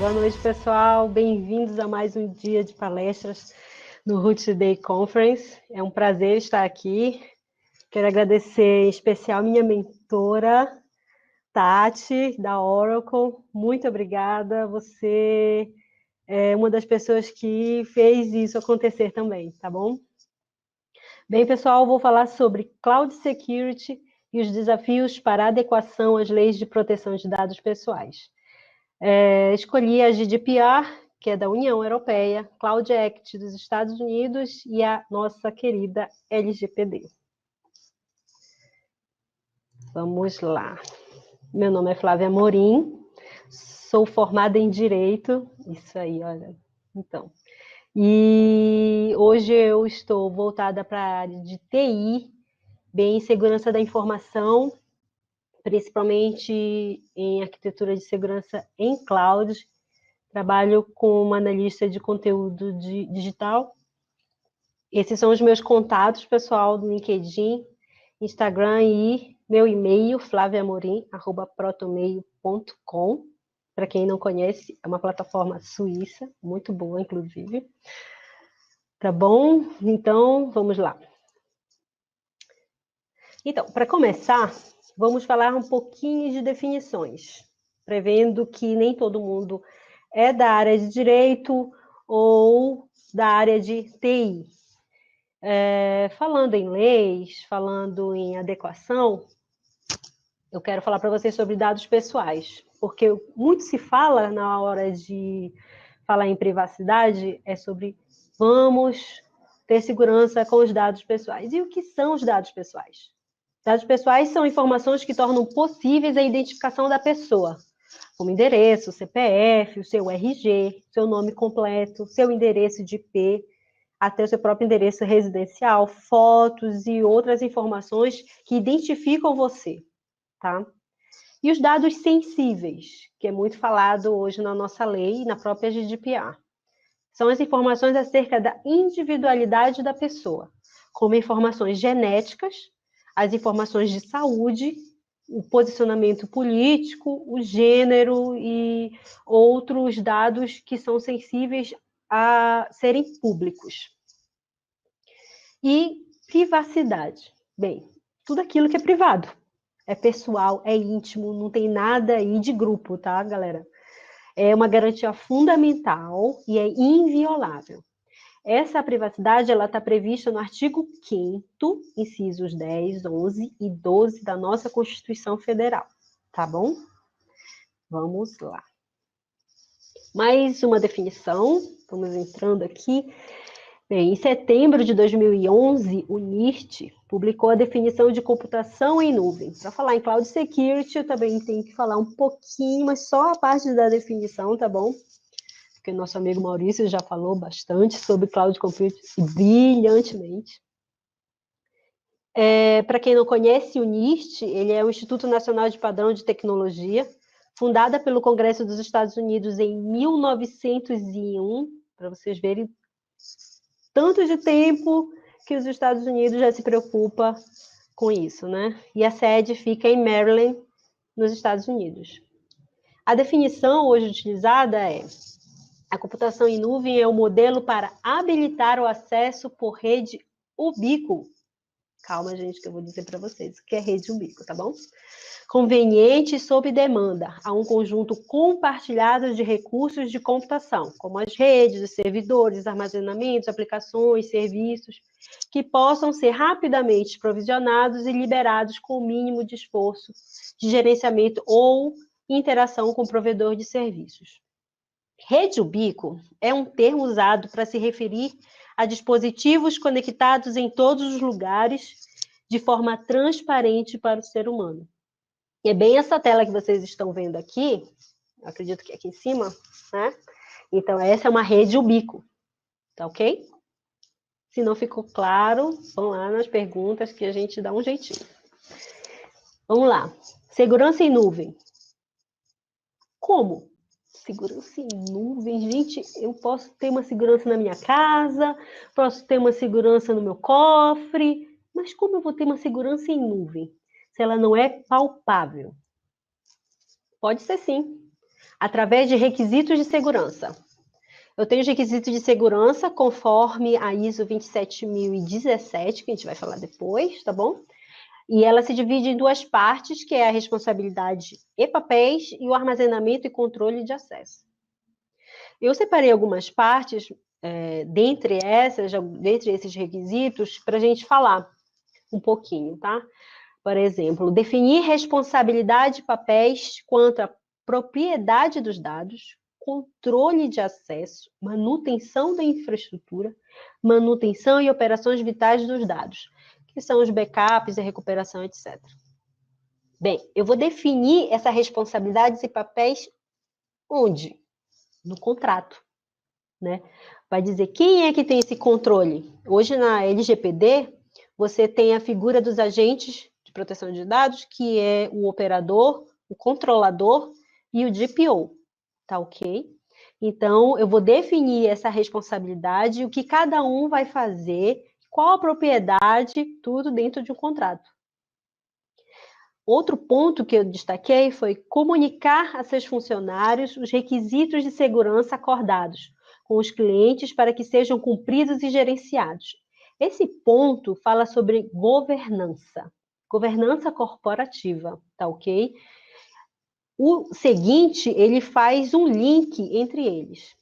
Boa noite, pessoal. Bem-vindos a mais um dia de palestras no Roots Day Conference. É um prazer estar aqui. Quero agradecer em especial minha mentora, Tati, da Oracle. Muito obrigada. Você é uma das pessoas que fez isso acontecer também, tá bom? Bem, pessoal, vou falar sobre Cloud Security e os desafios para adequação às leis de proteção de dados pessoais. Escolhi a GDPR, que é da União Europeia, Cloud Act dos Estados Unidos e a nossa querida LGPD. Vamos lá. Meu nome é Flávia Amorim, sou formada em Direito, isso aí, olha, então. E hoje eu estou voltada para a área de TI, bem segurança da informação, principalmente em arquitetura de segurança em cloud. Trabalho como analista de conteúdo digital. Esses são os meus contatos, pessoal, do LinkedIn, Instagram e meu e-mail, flaviamorim@protomeio.com. Para quem não conhece, é uma plataforma suíça, muito boa, inclusive. Tá bom? Então, vamos lá. Então, para começar, vamos falar um pouquinho de definições, prevendo que nem todo mundo é da área de direito ou da área de TI. Falando em leis, falando em adequação, eu quero falar para vocês sobre dados pessoais, porque muito se fala na hora de falar em privacidade, é sobre vamos ter segurança com os dados pessoais. E o que são os dados pessoais? Dados pessoais são informações que tornam possíveis a identificação da pessoa, como endereço, CPF, o seu RG, seu nome completo, seu endereço de IP, até o seu próprio endereço residencial, fotos e outras informações que identificam você, tá? E os dados sensíveis, que é muito falado hoje na nossa lei e na própria GDPR. São as informações acerca da individualidade da pessoa, como informações genéticas, as informações de saúde, o posicionamento político, o gênero e outros dados que são sensíveis a serem públicos. E privacidade. Bem, tudo aquilo que é privado. É pessoal, é íntimo, não tem nada aí de grupo, tá, galera? É uma garantia fundamental e é inviolável. Essa privacidade ela está prevista no artigo 5º, incisos 10, 11 e 12 da nossa Constituição Federal, tá bom? Vamos lá. Mais uma definição, vamos entrando aqui. Bem, em setembro de 2011, o NIST publicou a definição de computação em nuvem. Para falar em Cloud Security, eu também tenho que falar um pouquinho, mas só a parte da definição, tá bom? Porque o nosso amigo Maurício já falou bastante sobre Cloud Computing brilhantemente. Para quem não conhece, o NIST, ele é o Instituto Nacional de Padrão de Tecnologia, fundada pelo Congresso dos Estados Unidos em 1901, para vocês verem tanto de tempo que os Estados Unidos já se preocupa com isso, né? E a sede fica em Maryland, nos Estados Unidos. A definição hoje utilizada é: a computação em nuvem é o modelo para habilitar o acesso por rede ubíquo. Calma, gente, que eu vou dizer para vocês o que é rede ubíquo, tá bom? Conveniente e sob demanda a um conjunto compartilhado de recursos de computação, como as redes, os servidores, armazenamentos, aplicações, serviços, que possam ser rapidamente provisionados e liberados com o mínimo de esforço de gerenciamento ou interação com o provedor de serviços. Rede ubíquo é um termo usado para se referir a dispositivos conectados em todos os lugares de forma transparente para o ser humano. E é bem essa tela que vocês estão vendo aqui, acredito que é aqui em cima, né? Então, essa é uma rede ubíquo, tá ok? Se não ficou claro, vão lá nas perguntas que a gente dá um jeitinho. Vamos lá. Segurança em nuvem. Como? Segurança em nuvem, gente, eu posso ter uma segurança na minha casa, posso ter uma segurança no meu cofre, mas como eu vou ter uma segurança em nuvem, se ela não é palpável? Pode ser sim. através de requisitos de segurança. Eu tenho os requisitos de segurança conforme a ISO 27017, que a gente vai falar depois, tá bom? E ela se divide em duas partes, que é a responsabilidade e papéis e o armazenamento e controle de acesso. Eu separei algumas partes, dentre esses requisitos, para a gente falar um pouquinho, tá? Por exemplo, definir responsabilidade e papéis quanto à propriedade dos dados, controle de acesso, manutenção da infraestrutura, manutenção e operações vitais dos dados, que são os backups, a recuperação, etc. Bem, eu vou definir essas responsabilidades e papéis onde? No contrato, né? Vai dizer quem é que tem esse controle. Hoje, na LGPD, você tem a figura dos agentes de proteção de dados, que é o operador, o controlador e o DPO, tá ok? Então, eu vou definir essa responsabilidade, o que cada um vai fazer, qual a propriedade, tudo dentro de um contrato. Outro ponto que eu destaquei foi comunicar a seus funcionários os requisitos de segurança acordados com os clientes para que sejam cumpridos e gerenciados. Esse ponto fala sobre governança corporativa, tá ok? O seguinte, ele faz um link entre eles.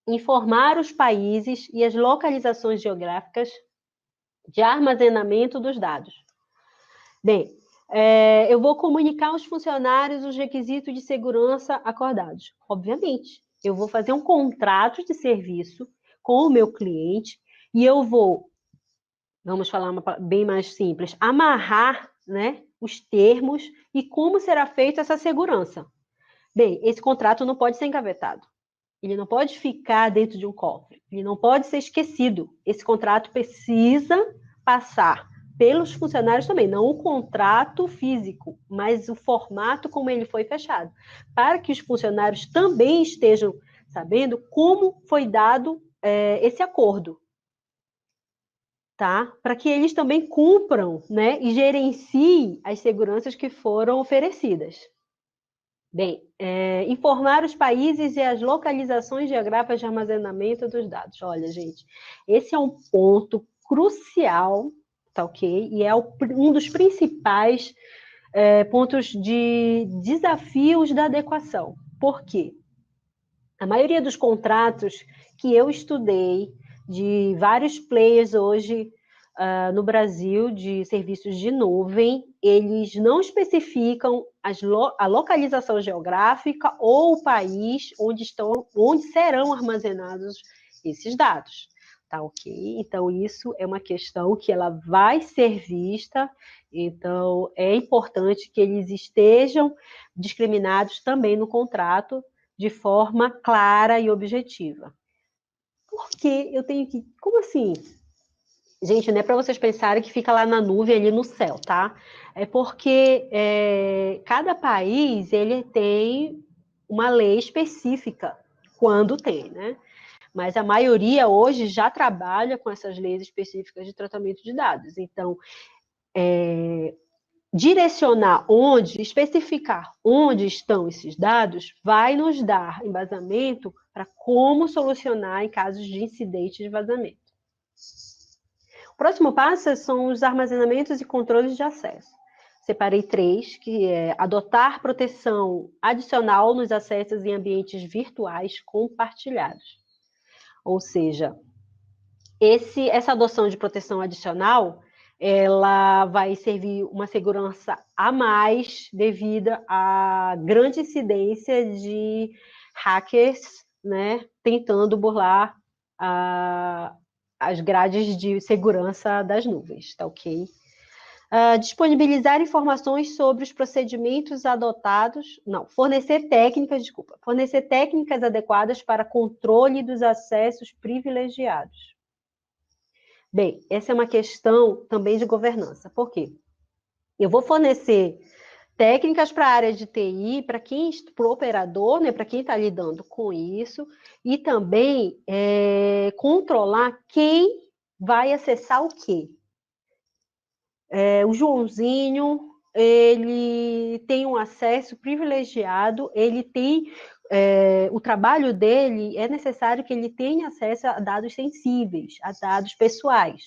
Informar os países e as localizações geográficas de armazenamento dos dados. Bem, eu vou comunicar aos funcionários os requisitos de segurança acordados. Obviamente, eu vou fazer um contrato de serviço com o meu cliente e eu vou, vamos falar bem mais simples, amarrar, né, os termos e como será feita essa segurança. Bem, esse contrato não pode ser engavetado. Ele não pode ficar dentro de um cofre. Ele não pode ser esquecido. Esse contrato precisa passar pelos funcionários também, não o contrato físico, mas o formato como ele foi fechado, para que os funcionários também estejam sabendo como foi dado esse acordo, tá? Para que eles também cumpram, né, e gerenciem as seguranças que foram oferecidas. Bem, informar os países e as localizações geográficas de armazenamento dos dados. Olha, gente, esse é um ponto crucial, tá ok? E é um dos principais pontos de desafios da adequação. Por quê? A maioria dos contratos que eu estudei, de vários players hoje no Brasil, de serviços de nuvem, eles não especificam a localização geográfica ou o país onde serão armazenados esses dados. Tá ok? Então, isso é uma questão que ela vai ser vista, então é importante que eles estejam discriminados também no contrato, de forma clara e objetiva. Porque eu tenho que... Como assim? Gente, não é para vocês pensarem que fica lá na nuvem, ali no céu, tá? É porque cada país, ele tem uma lei específica, quando tem, né? Mas a maioria hoje já trabalha com essas leis específicas de tratamento de dados. Então, direcionar onde, especificar onde estão esses dados, vai nos dar embasamento para como solucionar em casos de incidente de vazamento. O próximo passo são os armazenamentos e controles de acesso. Separei 3, que é adotar proteção adicional nos acessos em ambientes virtuais compartilhados. Ou seja, essa adoção de proteção adicional, ela vai servir uma segurança a mais devido à grande incidência de hackers, né, tentando burlar as grades de segurança das nuvens, tá ok? Disponibilizar informações sobre os procedimentos adotados, fornecer técnicas adequadas para controle dos acessos privilegiados. Bem, essa é uma questão também de governança. Por quê? Eu vou fornecer técnicas para a área de TI, para o operador, né, para quem está lidando com isso, e também controlar quem vai acessar o quê. O Joãozinho, ele tem um acesso privilegiado, ele tem o trabalho dele, é necessário que ele tenha acesso a dados sensíveis, a dados pessoais.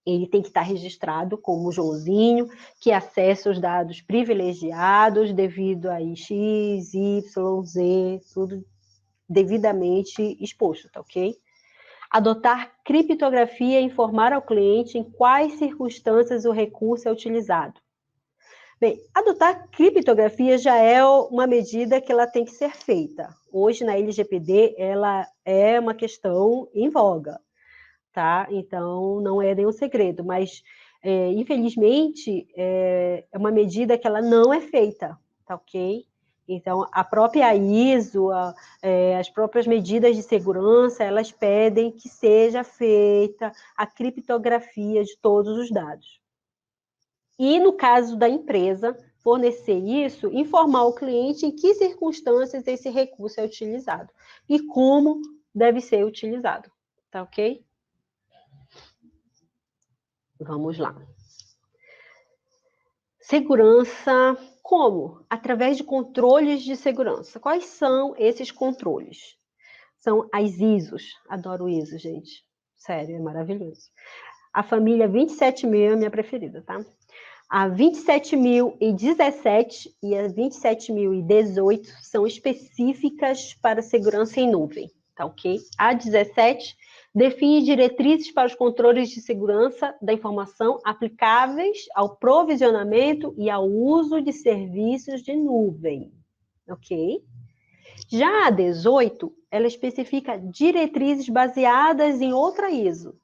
Ele tem que estar registrado como Joãozinho, que acessa os dados privilegiados devido a X, Y, Z, tudo devidamente exposto, tá ok? Adotar criptografia e informar ao cliente em quais circunstâncias o recurso é utilizado. Bem, adotar criptografia já é uma medida que ela tem que ser feita. Hoje, na LGPD, ela é uma questão em voga, tá? Então, não é nenhum segredo, mas, infelizmente, é uma medida que ela não é feita, tá ok? Então, a própria ISO, as próprias medidas de segurança, elas pedem que seja feita a criptografia de todos os dados. E, no caso da empresa, fornecer isso, informar o cliente em que circunstâncias esse recurso é utilizado e como deve ser utilizado, tá ok? Vamos lá. Segurança, como? Através de controles de segurança. Quais são esses controles? São as ISOs. Adoro ISO, gente. Sério, é maravilhoso. A família 27000 é a minha preferida, tá? A 27017 e a 27018 são específicas para segurança em nuvem, tá ok? A 17 define diretrizes para os controles de segurança da informação aplicáveis ao provisionamento e ao uso de serviços de nuvem, ok? Já a 18, ela especifica diretrizes baseadas em outra ISO,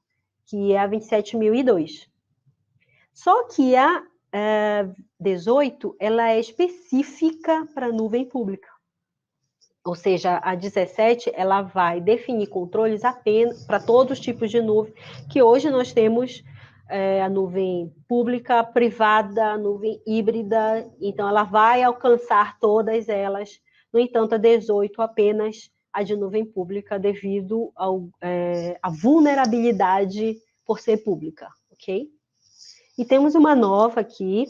que é a 27002. Só que a 18, ela é específica para nuvem pública. Ou seja, a 17, ela vai definir controles apenas para todos os tipos de nuvem, que hoje nós temos a nuvem pública, privada, a nuvem híbrida, então ela vai alcançar todas elas. No entanto, a 18 apenas a de nuvem pública, devido à vulnerabilidade por ser pública, ok? E temos uma nova aqui,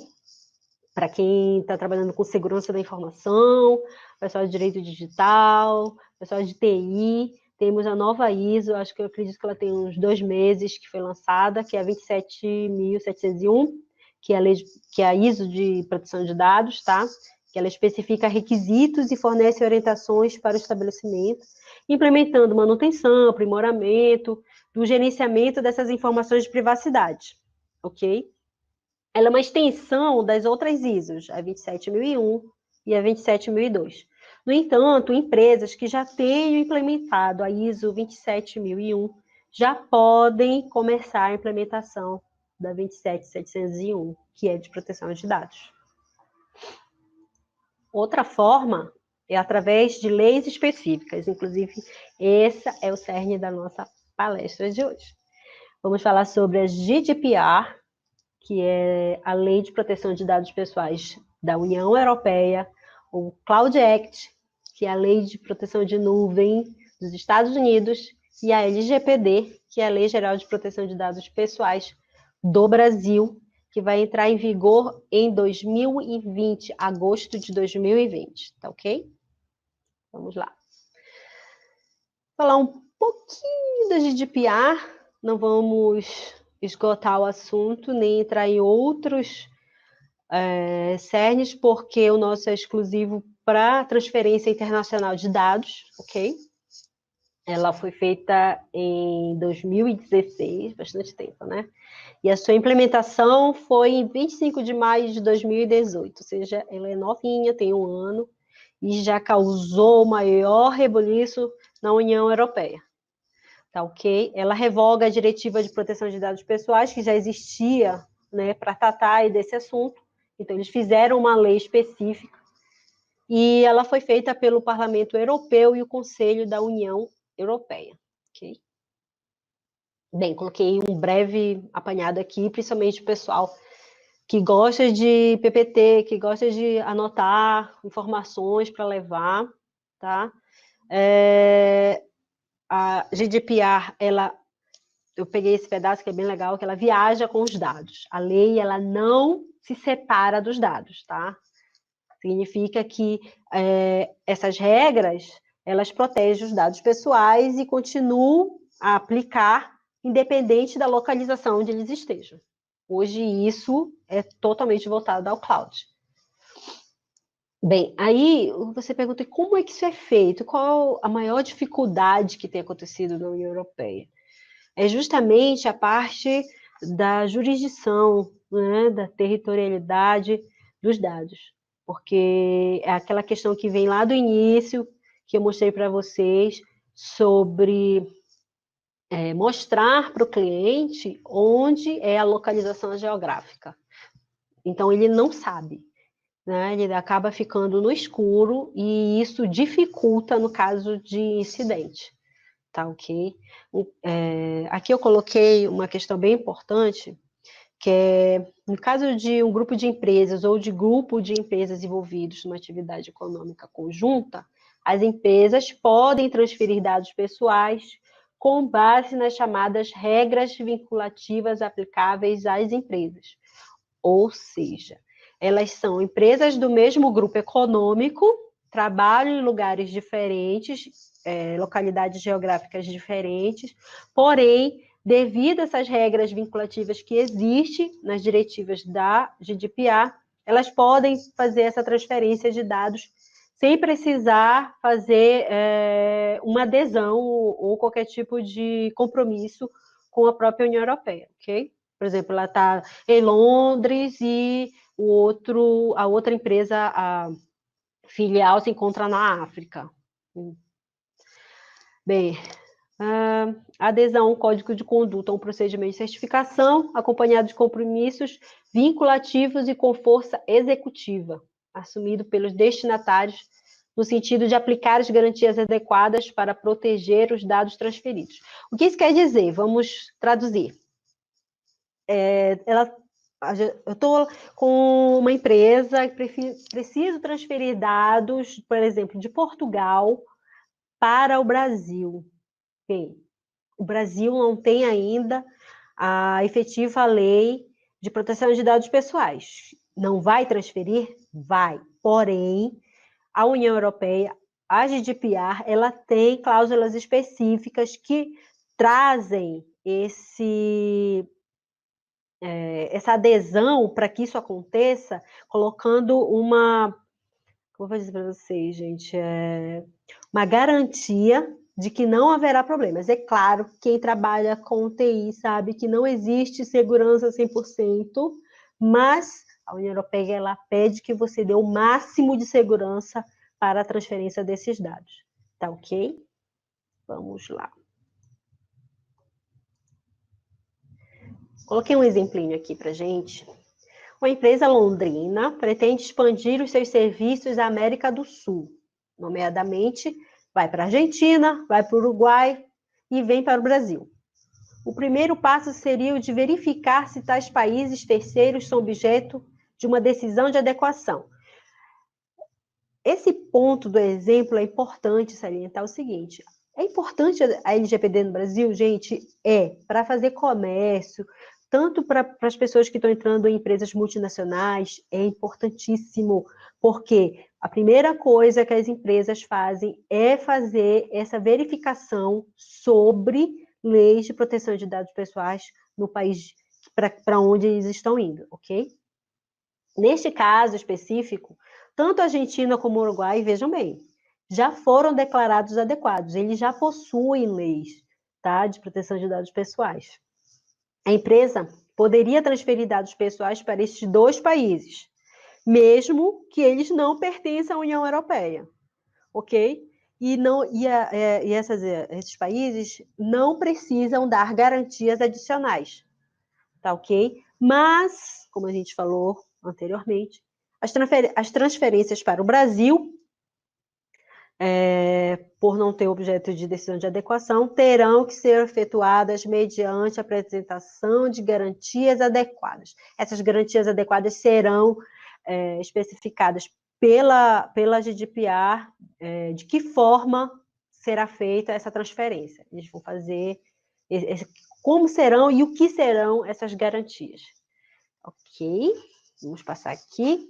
para quem está trabalhando com segurança da informação, pessoal de direito digital, pessoal de TI. Temos a nova ISO, eu acredito que ela tem uns 2 meses que foi lançada, que é a 27701, que é a ISO de proteção de dados, tá? Que ela especifica requisitos e fornece orientações para o estabelecimento, implementando manutenção, aprimoramento, do gerenciamento dessas informações de privacidade, ok? Ela é uma extensão das outras ISOs, a 27001 e a 27002. No entanto, empresas que já tenham implementado a ISO 27001 já podem começar a implementação da 27701, que é de proteção de dados. Outra forma é através de leis específicas, inclusive esse é o cerne da nossa palestra de hoje. Vamos falar sobre a GDPR, que é a Lei de Proteção de Dados Pessoais da União Europeia, o Cloud Act, que é a Lei de Proteção de Nuvem dos Estados Unidos, e a LGPD, que é a Lei Geral de Proteção de Dados Pessoais do Brasil, que vai entrar em vigor em 2020, agosto de 2020, tá ok? Vamos lá. Falar um pouquinho da GDPR, não vamos esgotar o assunto, nem entrar em outros cernes, porque o nosso é exclusivo para transferência internacional de dados, ok? Ela foi feita em 2016, bastante tempo, né? E a sua implementação foi em 25 de maio de 2018, ou seja, ela é novinha, tem 1 ano, e já causou o maior rebuliço na União Europeia. Tá ok? Ela revoga a diretiva de proteção de dados pessoais, que já existia, né, para tratar desse assunto. Então, eles fizeram uma lei específica, e ela foi feita pelo Parlamento Europeu e o Conselho da União Europeia. Ok? Bem, coloquei um breve apanhado aqui, principalmente o pessoal que gosta de PPT, que gosta de anotar informações para levar, tá? A GDPR, eu peguei esse pedaço que é bem legal, que ela viaja com os dados. A lei, ela não se separa dos dados, tá? Significa que essas regras, elas protegem os dados pessoais e continuam a aplicar independente da localização onde eles estejam. Hoje, isso é totalmente voltado ao cloud. Bem, aí você pergunta como é que isso é feito? Qual a maior dificuldade que tem acontecido na União Europeia? É justamente a parte da jurisdição, né, da territorialidade dos dados, porque é aquela questão que vem lá do início, que eu mostrei para vocês, sobre mostrar para o cliente onde é a localização geográfica. Então, ele não sabe, né? Ele acaba ficando no escuro e isso dificulta no caso de incidente. Tá, ok? Aqui eu coloquei uma questão bem importante, que é, no caso de um grupo de empresas ou de grupo de empresas envolvidos numa atividade econômica conjunta, as empresas podem transferir dados pessoais com base nas chamadas regras vinculativas aplicáveis às empresas. Ou seja, elas são empresas do mesmo grupo econômico, trabalham em lugares diferentes, localidades geográficas diferentes, porém, devido a essas regras vinculativas que existem nas diretivas da GDPR, elas podem fazer essa transferência de dados sem precisar fazer uma adesão ou qualquer tipo de compromisso com a própria União Europeia, ok? Por exemplo, ela está em Londres e a outra empresa, a filial, se encontra na África. Bem, adesão ao código de conduta, um procedimento de certificação, acompanhado de compromissos vinculativos e com força executiva, assumido pelos destinatários, no sentido de aplicar as garantias adequadas para proteger os dados transferidos. O que isso quer dizer? Vamos traduzir. Eu estou com uma empresa que preciso transferir dados, por exemplo, de Portugal para o Brasil. Bem, o Brasil não tem ainda a efetiva lei de proteção de dados pessoais. Não vai transferir? Vai. Porém, a União Europeia, a GDPR, ela tem cláusulas específicas que trazem essa adesão para que isso aconteça, colocando como eu vou dizer para vocês, gente, uma garantia de que não haverá problemas. É claro, quem trabalha com TI sabe que não existe segurança 100%, mas a União Europeia ela pede que você dê o máximo de segurança para a transferência desses dados. Tá ok? Vamos lá. Coloquei um exemplinho aqui para gente. Uma empresa londrina pretende expandir os seus serviços à América do Sul, nomeadamente, vai para a Argentina, vai para o Uruguai e vem para o Brasil. O primeiro passo seria o de verificar se tais países terceiros são objeto de uma decisão de adequação. Esse ponto do exemplo é importante salientar o seguinte: é importante a LGPD no Brasil, gente? Para fazer comércio, tanto para as pessoas que estão entrando em empresas multinacionais, é importantíssimo, porque a primeira coisa que as empresas fazem é fazer essa verificação sobre leis de proteção de dados pessoais no país para onde eles estão indo, ok? Neste caso específico, tanto a Argentina como o Uruguai, vejam bem, já foram declarados adequados, eles já possuem leis, tá, de proteção de dados pessoais. A empresa poderia transferir dados pessoais para estes dois países, mesmo que eles não pertençam à União Europeia, ok? Esses países não precisam dar garantias adicionais, tá ok? Mas, como a gente falou anteriormente, as transferências para o Brasil, por não ter objeto de decisão de adequação, terão que ser efetuadas mediante a apresentação de garantias adequadas. Essas garantias adequadas serão especificadas pela GDPR, de que forma será feita essa transferência. Eles vão fazer como serão e o que serão essas garantias. Ok? Vamos passar aqui.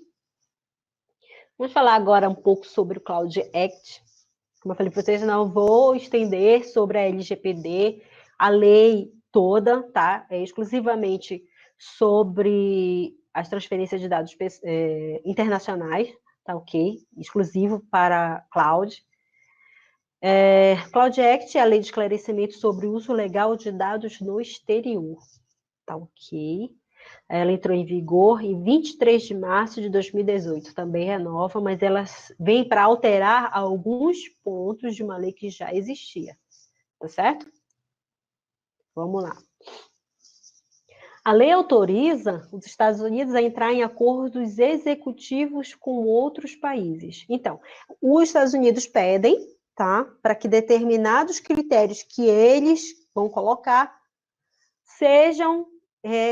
Vamos falar agora um pouco sobre o Cloud Act. Como eu falei para vocês, não vou estender sobre a LGPD, a lei toda, tá? É exclusivamente sobre as transferências de dados internacionais, tá ok? Exclusivo para cloud. Cloud Act é a lei de esclarecimento sobre o uso legal de dados no exterior, tá ok? Ela entrou em vigor em 23 de março de 2018, também é nova, mas ela vem para alterar alguns pontos de uma lei que já existia, tá certo? Vamos lá. A lei autoriza os Estados Unidos a entrar em acordos executivos com outros países. Então, os Estados Unidos pedem, tá, para que determinados critérios que eles vão colocar sejam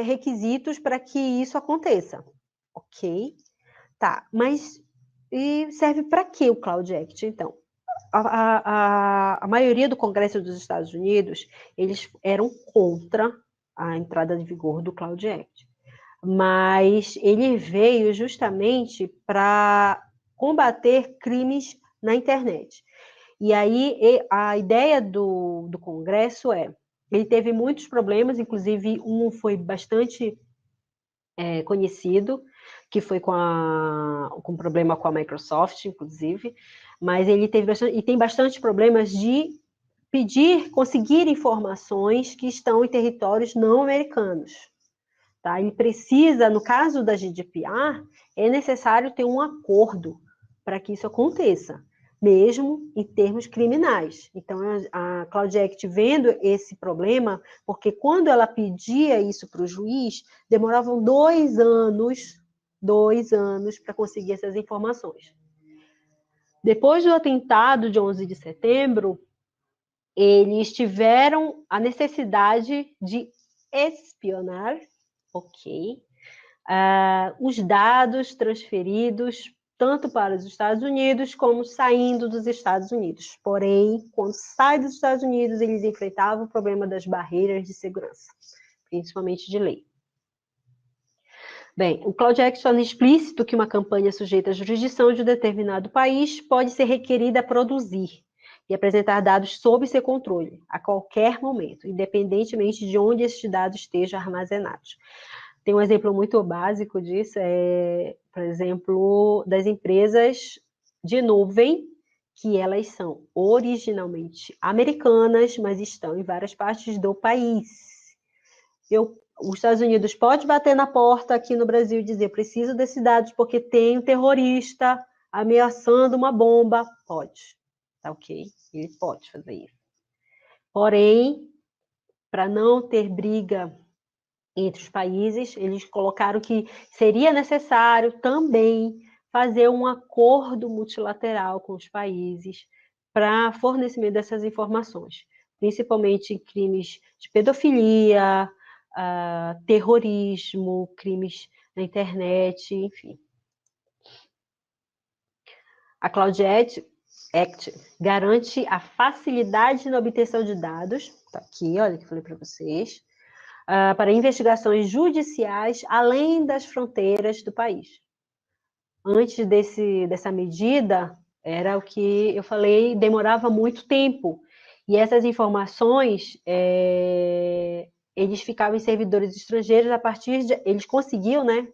requisitos para que isso aconteça. Ok? Tá, mas e serve para que o Cloud Act, então? A maioria do Congresso dos Estados Unidos, eles eram contra a entrada em vigor do Cloud Act, mas ele veio justamente para combater crimes na internet. E aí a ideia do Congresso ele teve muitos problemas, inclusive um foi bastante conhecido, que foi com problema com a Microsoft, inclusive, mas ele teve bastante, e tem bastante problemas de conseguir informações que estão em territórios não americanos. Tá? Ele precisa, no caso da GDPR, é necessário ter um acordo para que isso aconteça, mesmo em termos criminais. Então, a Cloud Act vendo esse problema, porque quando ela pedia isso para o juiz, demoravam 2 anos para conseguir essas informações. Depois do atentado de 11 de setembro, eles tiveram a necessidade de espionar, ok, os dados transferidos tanto para os Estados Unidos como saindo dos Estados Unidos. Porém, quando sai dos Estados Unidos, eles enfrentavam o problema das barreiras de segurança, principalmente de lei. Bem, o Cloud Act torna explícito que uma campanha sujeita à jurisdição de um determinado país pode ser requerida a produzir e apresentar dados sob seu controle, a qualquer momento, independentemente de onde esses dados estejam armazenados. Tem um exemplo muito básico disso, por exemplo, das empresas de nuvem, que elas são originalmente americanas, mas estão em várias partes do país. Os Estados Unidos pode bater na porta aqui no Brasil e dizer, preciso desses dados porque tem um terrorista ameaçando uma bomba. Pode, tá ok? Ele pode fazer isso. Porém, para não ter briga entre os países, eles colocaram que seria necessário também fazer um acordo multilateral com os países para fornecimento dessas informações, principalmente em crimes de pedofilia, terrorismo, crimes na internet, enfim. A Cloud Act garante a facilidade na obtenção de dados, tá aqui, olha que eu falei para vocês, para investigações judiciais além das fronteiras do país. Antes dessa medida, era o que eu falei, demorava muito tempo. E essas informações, eles ficavam em servidores estrangeiros eles conseguiam, né?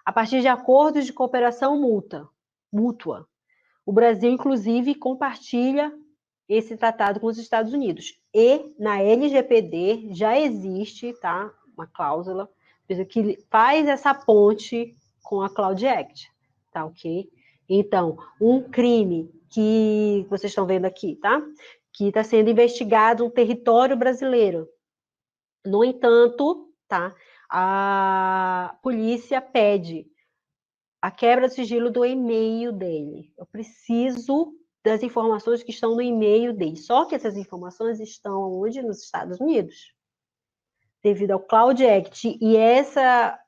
A partir de acordos de cooperação mútua. O Brasil, inclusive, compartilha esse tratado com os Estados Unidos. E na LGPD já existe, tá, uma cláusula que faz essa ponte com a Cloud Act, tá ok? Então, um crime que vocês estão vendo aqui, tá? Que está sendo investigado no território brasileiro. No entanto, tá? A polícia pede a quebra do sigilo do e-mail dele. Eu preciso das informações que estão no e-mail dele. Só que essas informações estão onde? Nos Estados Unidos. Devido ao Cloud Act e essa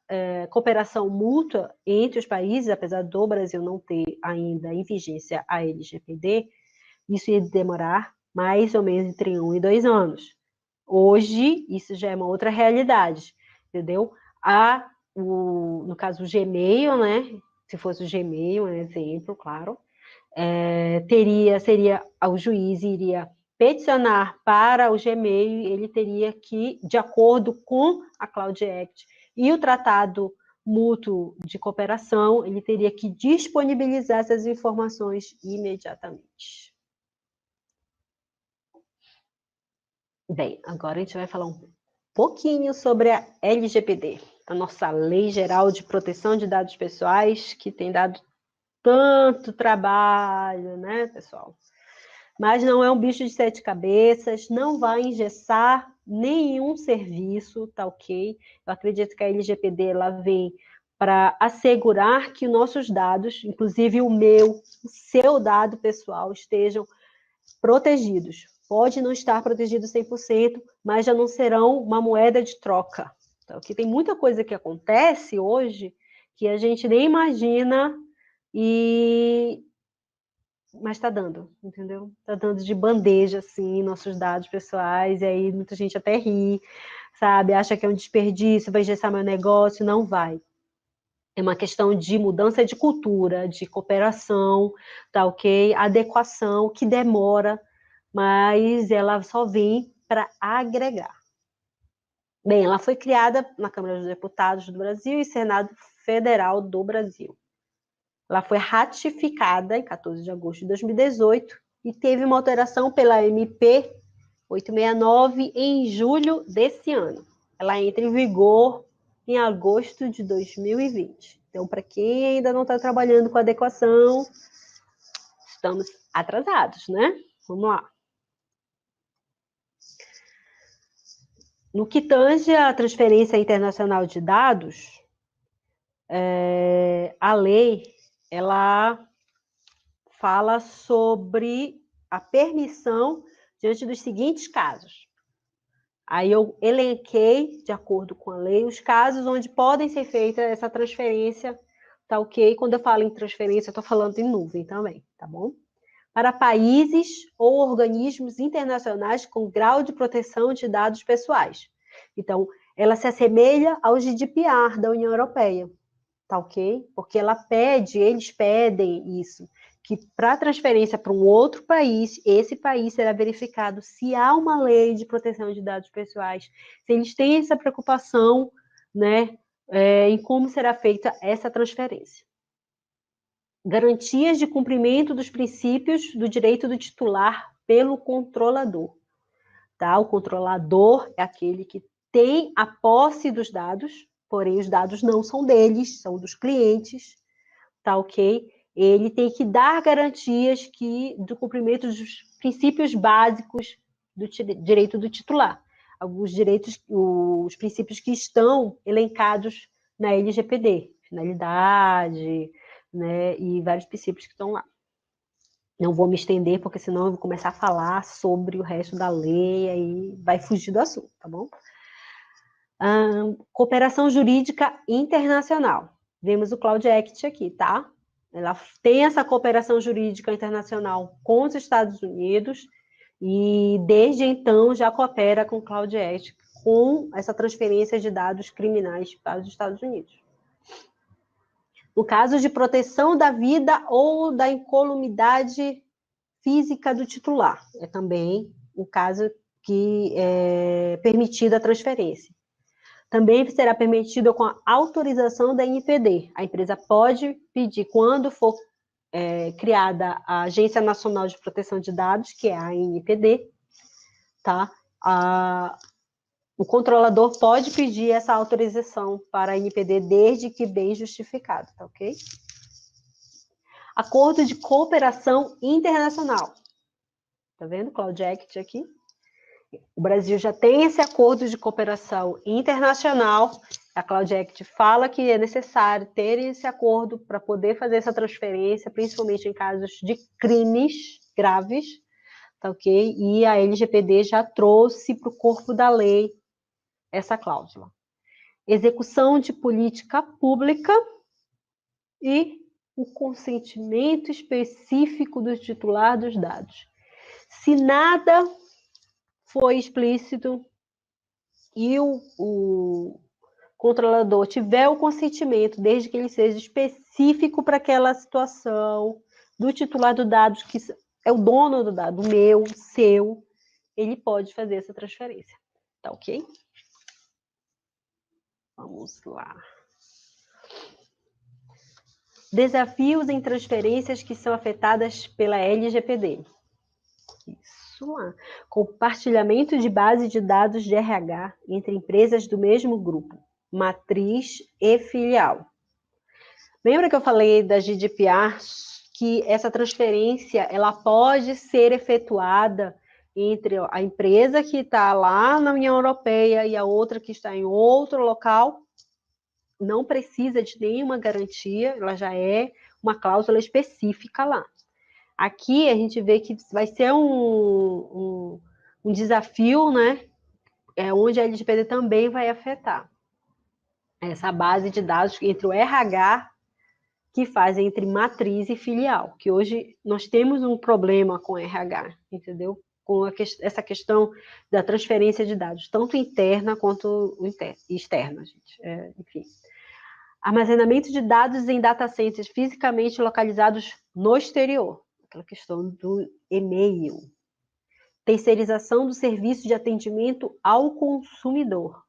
cooperação mútua entre os países, apesar do Brasil não ter ainda em vigência a LGPD, isso ia demorar mais ou menos entre 1 e 2 anos. Hoje, isso já é uma outra realidade, entendeu? no caso, o Gmail, né? Se fosse o Gmail, um exemplo, claro, seria o juiz iria peticionar para o Gmail, ele teria que, de acordo com a Cloud Act e o Tratado Mútuo de Cooperação, ele teria que disponibilizar essas informações imediatamente. Bem, agora a gente vai falar um pouquinho sobre a LGPD, a nossa Lei Geral de Proteção de Dados Pessoais, que tem dado tanto trabalho, né, pessoal? Mas não é um bicho de 7 cabeças, não vai engessar nenhum serviço, tá ok? Eu acredito que a LGPD ela vem para assegurar que nossos dados, inclusive o meu, o seu dado pessoal, estejam protegidos. Pode não estar protegido 100%, mas já não serão uma moeda de troca. Tá, okay? Tem muita coisa que acontece hoje que a gente nem imagina mas está dando, entendeu? Está dando de bandeja, assim, nossos dados pessoais, e aí muita gente até ri, sabe? Acha que é um desperdício, vai engessar meu negócio, não vai. É uma questão de mudança de cultura, de cooperação, tá ok? Adequação, que demora, mas ela só vem para agregar. Bem, ela foi criada na Câmara dos Deputados do Brasil e Senado Federal do Brasil. Ela foi ratificada em 14 de agosto de 2018 e teve uma alteração pela MP 869 em julho desse ano. Ela entra em vigor em agosto de 2020. Então, para quem ainda não está trabalhando com adequação, estamos atrasados, né? Vamos lá. No que tange à transferência internacional de dados, a lei, ela fala sobre a permissão diante dos seguintes casos. Aí eu elenquei, de acordo com a lei, os casos onde podem ser feita essa transferência, tá ok? Quando eu falo em transferência, eu estou falando em nuvem também, tá bom? Para países ou organismos internacionais com grau de proteção de dados pessoais. Então, ela se assemelha ao GDPR da União Europeia, tá ok? Porque eles pedem isso, que para transferência para um outro país, esse país será verificado se há uma lei de proteção de dados pessoais, se eles têm essa preocupação, né, em como será feita essa transferência. Garantias de cumprimento dos princípios do direito do titular pelo controlador. Tá? O controlador é aquele que tem a posse dos dados, porém os dados não são deles, são dos clientes, tá ok? Ele tem que dar garantias do cumprimento dos princípios básicos do direito do titular. Alguns direitos, os princípios que estão elencados na LGPD, finalidade, né, e vários princípios que estão lá. Não vou me estender, porque senão eu vou começar a falar sobre o resto da lei, aí vai fugir do assunto, tá bom? Cooperação jurídica internacional. Vemos o Cloud Act aqui, tá? Ela tem essa cooperação jurídica internacional com os Estados Unidos e, desde então, já coopera com o Cloud Act, com essa transferência de dados criminais para os Estados Unidos. No caso de proteção da vida ou da incolumidade física do titular, é também o caso que é permitida a transferência. Também será permitido com a autorização da NPD. A empresa pode pedir, quando for criada a Agência Nacional de Proteção de Dados, que é a ANPD, tá? O controlador pode pedir essa autorização para a NPD desde que bem justificado, tá ok? Acordo de cooperação internacional. Tá vendo? Cloud Act aqui. O Brasil já tem esse acordo de cooperação internacional. A Cloud Act fala que é necessário ter esse acordo para poder fazer essa transferência, principalmente em casos de crimes graves, tá ok? E a LGPD já trouxe para o corpo da lei essa cláusula. Execução de política pública e o consentimento específico do titular dos dados. Se nada foi explícito e o controlador tiver o consentimento, desde que ele seja específico para aquela situação, do titular do dado, que é o dono do dado, meu, seu, ele pode fazer essa transferência. Tá ok? Vamos lá. Desafios em transferências que são afetadas pela LGPD. Isso lá. Compartilhamento de base de dados de RH entre empresas do mesmo grupo, matriz e filial. Lembra que eu falei da GDPR, que essa transferência ela pode ser efetuada entre a empresa que está lá na União Europeia e a outra que está em outro local? Não precisa de nenhuma garantia, ela já é uma cláusula específica lá. Aqui a gente vê que vai ser um desafio, né? Onde a LGPD também vai afetar essa base de dados entre o RH que faz entre matriz e filial, que hoje nós temos um problema com RH, entendeu? Com essa questão da transferência de dados, tanto interna quanto externa, gente. Enfim. Armazenamento de dados em data centers fisicamente localizados no exterior, aquela questão do e-mail. Terceirização do serviço de atendimento ao consumidor.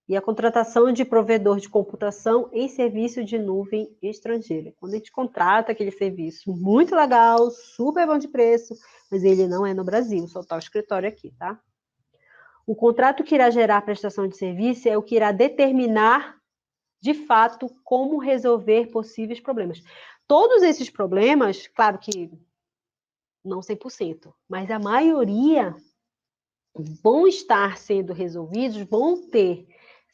E a contratação de provedor de computação em serviço de nuvem estrangeira. Quando a gente contrata aquele serviço muito legal, super bom de preço, mas ele não é no Brasil, só está o escritório aqui, tá? O contrato que irá gerar a prestação de serviço é o que irá determinar, de fato, como resolver possíveis problemas. Todos esses problemas, claro que não 100%, mas a maioria vão estar sendo resolvidos, vão ter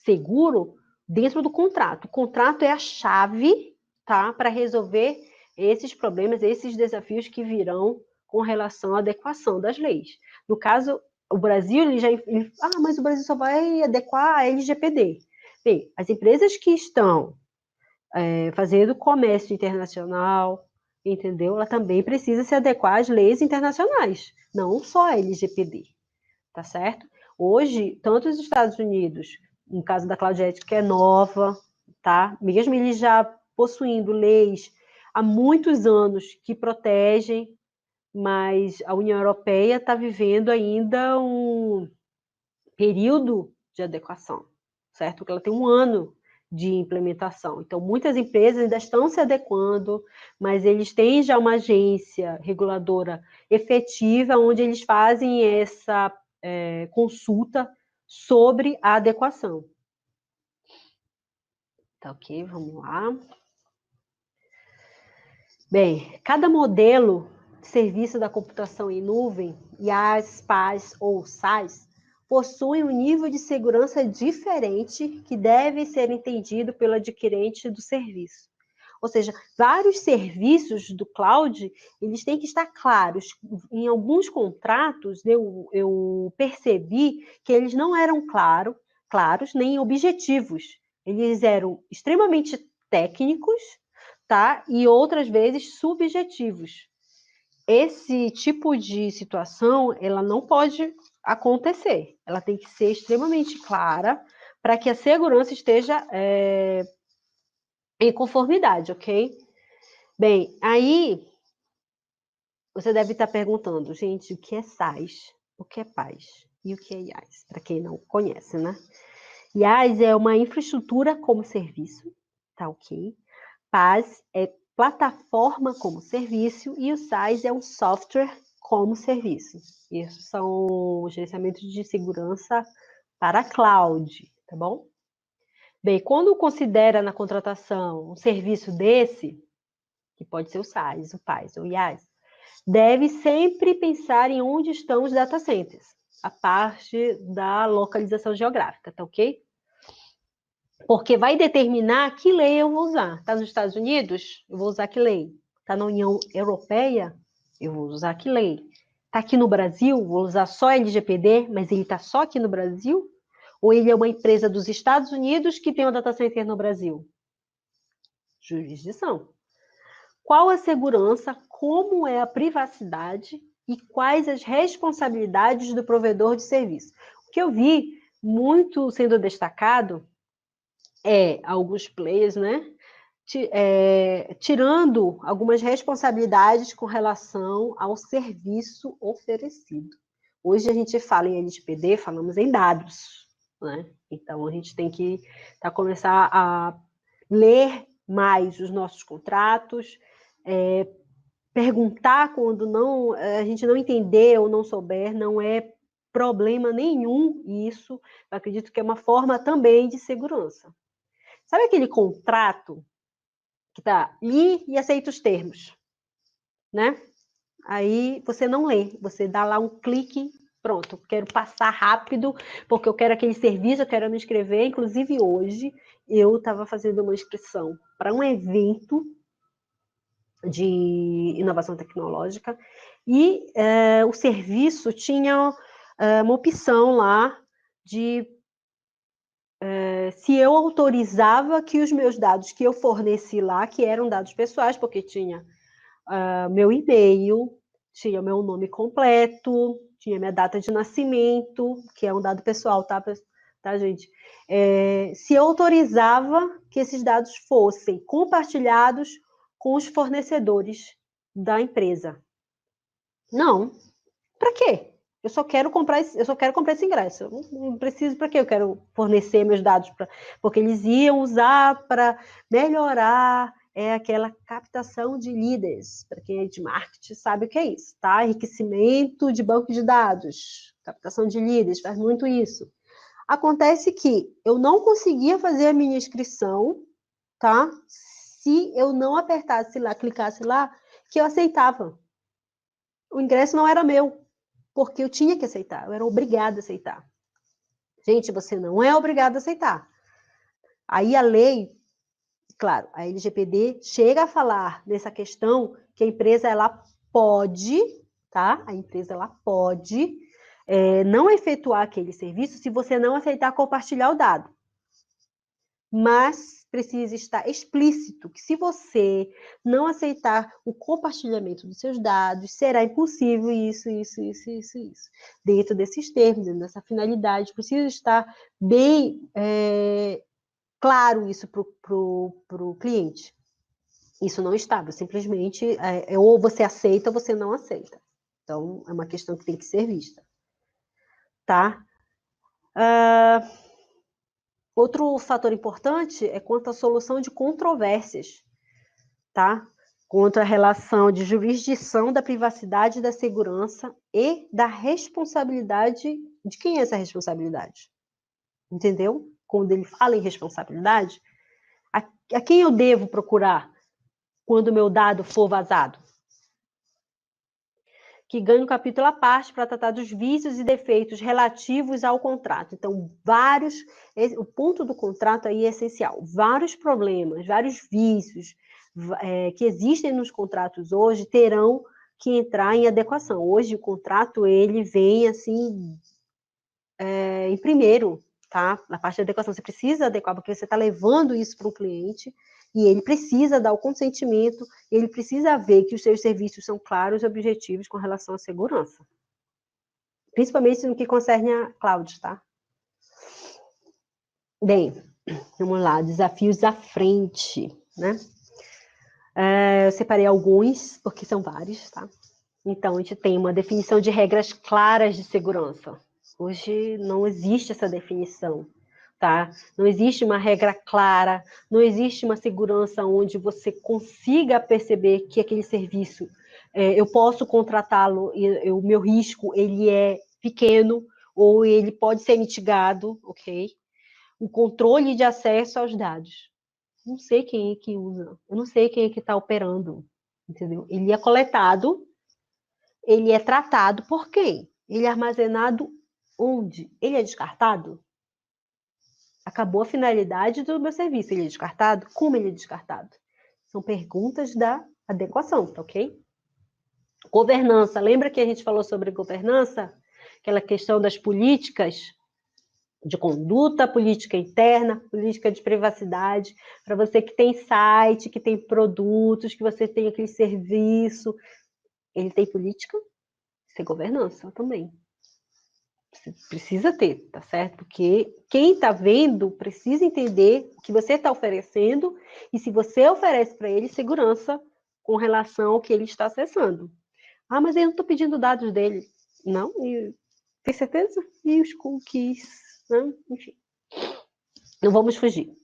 seguro dentro do contrato. O contrato é a chave, tá, para resolver esses problemas, esses desafios que virão com relação à adequação das leis. No caso, o Brasil, mas o Brasil só vai adequar a LGPD. Bem, as empresas que estão fazendo comércio internacional, entendeu? Ela também precisa se adequar às leis internacionais, não só a LGPD, tá certo? Hoje, tanto os Estados Unidos, no caso da Claudete, que é nova, tá? Mesmo eles já possuindo leis há muitos anos que protegem, mas a União Europeia está vivendo ainda um período de adequação, certo? Porque ela tem um ano de implementação. Então, muitas empresas ainda estão se adequando, mas eles têm já uma agência reguladora efetiva, onde eles fazem essa consulta sobre a adequação. Tá ok? Vamos lá. Bem, cada modelo de serviço da computação em nuvem, IaaS, PaaS ou SaaS, possui um nível de segurança diferente que deve ser entendido pelo adquirente do serviço. Ou seja, vários serviços do cloud, eles têm que estar claros. Em alguns contratos, eu percebi que eles não eram claros nem objetivos. Eles eram extremamente técnicos, tá? E outras vezes subjetivos. Esse tipo de situação, ela não pode acontecer. Ela tem que ser extremamente clara para que a segurança esteja em conformidade, ok? Bem, aí você deve estar perguntando, gente, o que é SaaS? O que é PaaS? E o que é IaaS? Para quem não conhece, né? IaaS é uma infraestrutura como serviço, tá ok? PaaS é plataforma como serviço e o SaaS é um software como serviço. Isso são gerenciamentos de segurança para cloud, tá bom? Bem, quando considera na contratação um serviço desse, que pode ser o SaaS, o PaaS ou o IaaS, deve sempre pensar em onde estão os data centers, a parte da localização geográfica, tá ok? Porque vai determinar que lei eu vou usar. Está nos Estados Unidos? Eu vou usar que lei? Está na União Europeia? Eu vou usar que lei? Está aqui no Brasil? Vou usar só LGPD, mas ele está só aqui no Brasil? Ou ele é uma empresa dos Estados Unidos que tem um data center no Brasil? Jurisdição. Qual a segurança, como é a privacidade e quais as responsabilidades do provedor de serviço? O que eu vi muito sendo destacado alguns players, né, tirando algumas responsabilidades com relação ao serviço oferecido. Hoje a gente fala em LGPD, falamos em dados, né? Então a gente tem que começar a ler mais os nossos contratos, perguntar quando a gente não entender ou não souber, não é problema nenhum isso. Eu acredito que é uma forma também de segurança. Sabe aquele contrato que li e aceita os termos, né? Aí você não lê, você dá lá um clique, pronto, quero passar rápido, porque eu quero aquele serviço, eu quero me inscrever. Inclusive hoje eu estava fazendo uma inscrição para um evento de inovação tecnológica e o serviço tinha uma opção lá de se eu autorizava que os meus dados que eu forneci lá, que eram dados pessoais, porque tinha meu e-mail, tinha meu nome completo, tinha minha data de nascimento, que é um dado pessoal, tá gente? Se eu autorizava que esses dados fossem compartilhados com os fornecedores da empresa. Não. Para quê? Eu só quero comprar esse ingresso. Eu não preciso para quê? Eu quero fornecer meus dados porque eles iam usar para melhorar aquela captação de leads. Para quem é de marketing sabe o que é isso, tá? Enriquecimento de banco de dados, captação de leads, faz muito isso. Acontece que eu não conseguia fazer a minha inscrição, tá? Se eu não apertasse lá, clicasse lá, que eu aceitava. O ingresso não era meu, porque eu tinha que aceitar, eu era obrigada a aceitar. Gente, você não é obrigado a aceitar. Aí a lei, claro, a LGPD chega a falar nessa questão que a empresa ela pode, tá? A empresa ela pode não efetuar aquele serviço se você não aceitar compartilhar o dado. Mas precisa estar explícito que se você não aceitar o compartilhamento dos seus dados, será impossível isso. Dentro desses termos, dentro dessa finalidade, precisa estar bem claro isso para o cliente. Isso não está, simplesmente ou você aceita ou você não aceita. Então, é uma questão que tem que ser vista. Tá? Outro fator importante é quanto à solução de controvérsias, tá? Quanto à relação de jurisdição da privacidade e da segurança e da responsabilidade. De quem é essa responsabilidade? Entendeu? Quando ele fala em responsabilidade, a quem eu devo procurar quando o meu dado for vazado? Que ganha um capítulo à parte para tratar dos vícios e defeitos relativos ao contrato. Então, o ponto do contrato aí é essencial. Vários problemas, vários vícios que existem nos contratos hoje terão que entrar em adequação. Hoje, o contrato, ele vem assim, em primeiro, tá? Na parte de adequação, você precisa adequar, porque você está levando isso para o cliente, e ele precisa dar o consentimento, ele precisa ver que os seus serviços são claros e objetivos com relação à segurança. Principalmente no que concerne a cloud, tá? Bem, vamos lá, desafios à frente, né? Eu separei alguns, porque são vários, tá? Então, a gente tem uma definição de regras claras de segurança. Hoje não existe essa definição, tá? Não existe uma regra clara, não existe uma segurança onde você consiga perceber que aquele serviço, eu posso contratá-lo e o meu risco, ele é pequeno ou ele pode ser mitigado, ok? O controle de acesso aos dados. Não sei quem é que usa, eu não sei quem é que está operando, entendeu? Ele é coletado, ele é tratado por quem? Ele é armazenado onde? Ele é descartado? Acabou a finalidade do meu serviço. Ele é descartado? Como ele é descartado? São perguntas da adequação, tá ok? Governança. Lembra que a gente falou sobre governança? Aquela questão das políticas de conduta, política interna, política de privacidade. Para você que tem site, que tem produtos, que você tem aquele serviço, ele tem política? Tem governança também. Precisa ter, tá certo? Porque quem está vendo precisa entender o que você está oferecendo e se você oferece para ele segurança com relação ao que ele está acessando. Ah, mas eu não estou pedindo dados dele. Não? Tem certeza? E os cookies? Né? Enfim. Não vamos fugir.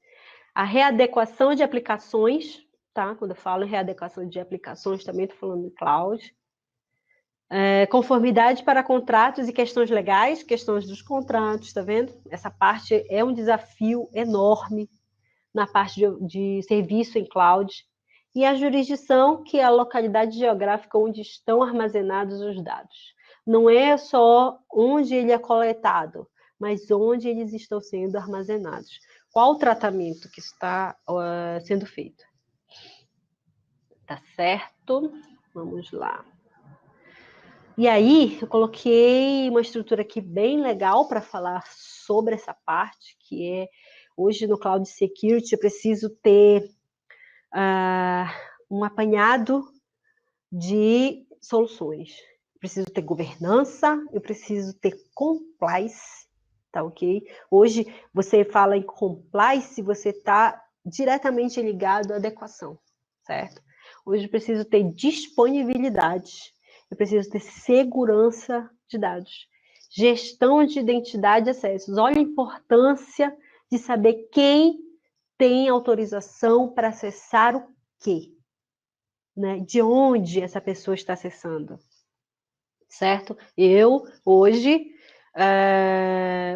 A readequação de aplicações, tá? Quando eu falo em readequação de aplicações, também estou falando em cloud. Conformidade para contratos e questões legais, questões dos contratos, tá vendo? Essa parte é um desafio enorme na parte de serviço em cloud. E a jurisdição, que é a localidade geográfica onde estão armazenados os dados. Não é só onde ele é coletado, mas onde eles estão sendo armazenados. Qual o tratamento que está sendo feito? Tá certo? Vamos lá. E aí, eu coloquei uma estrutura aqui bem legal para falar sobre essa parte, que é, hoje no Cloud Security, eu preciso ter um apanhado de soluções. Eu preciso ter governança, eu preciso ter compliance, tá ok? Hoje, você fala em compliance, você está diretamente ligado à adequação, certo? Hoje, eu preciso ter disponibilidade. Eu preciso ter segurança de dados, gestão de identidade e acessos. Olha a importância de saber quem tem autorização para acessar o quê, né? De onde essa pessoa está acessando, certo? Eu, hoje,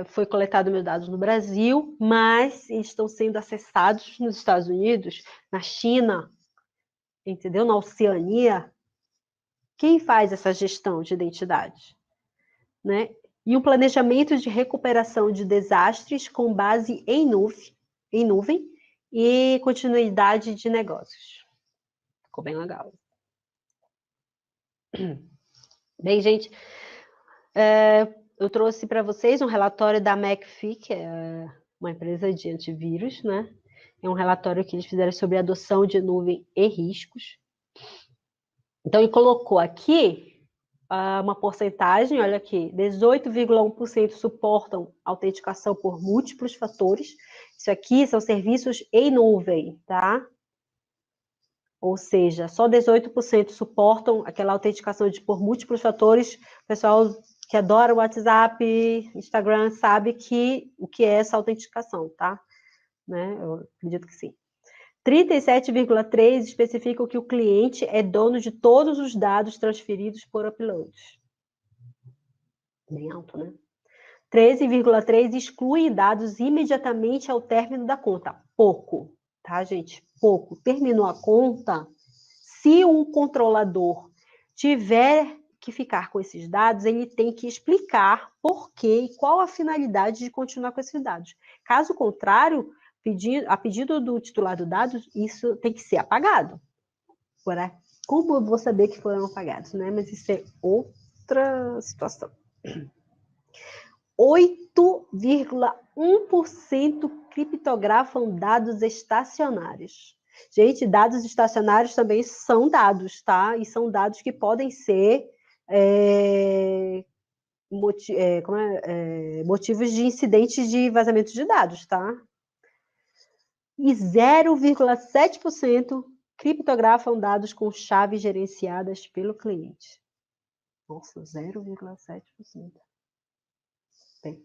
foi coletado meus dados no Brasil, mas estão sendo acessados nos Estados Unidos, na China, entendeu? Na Oceania. Quem faz essa gestão de identidade? Né? E um planejamento de recuperação de desastres com base em nuvem e continuidade de negócios. Ficou bem legal. Bem, gente, eu trouxe para vocês um relatório da McAfee, que é uma empresa de antivírus, né? É um relatório que eles fizeram sobre adoção de nuvem e riscos. Então, ele colocou aqui uma porcentagem, olha aqui, 18,1% suportam autenticação por múltiplos fatores. Isso aqui são serviços em nuvem, tá? Ou seja, só 18% suportam aquela autenticação por múltiplos fatores. O pessoal que adora o WhatsApp, Instagram, sabe o que é essa autenticação, tá? Né? Eu acredito que sim. 37,3% especificam que o cliente é dono de todos os dados transferidos por upload. Bem alto, né? 13,3% exclui dados imediatamente ao término da conta. Pouco, tá, gente? Pouco. Terminou a conta, se um controlador tiver que ficar com esses dados, ele tem que explicar por quê e qual a finalidade de continuar com esses dados. Caso contrário, a pedido do titular do dado, isso tem que ser apagado. Agora, como eu vou saber que foram apagados, né? Mas isso é outra situação. 8,1% criptografam dados estacionários. Gente, dados estacionários também são dados, tá? E são dados que podem ser motivos de incidentes de vazamento de dados, tá? E 0,7% criptografam dados com chaves gerenciadas pelo cliente. Nossa, 0,7%. Bem,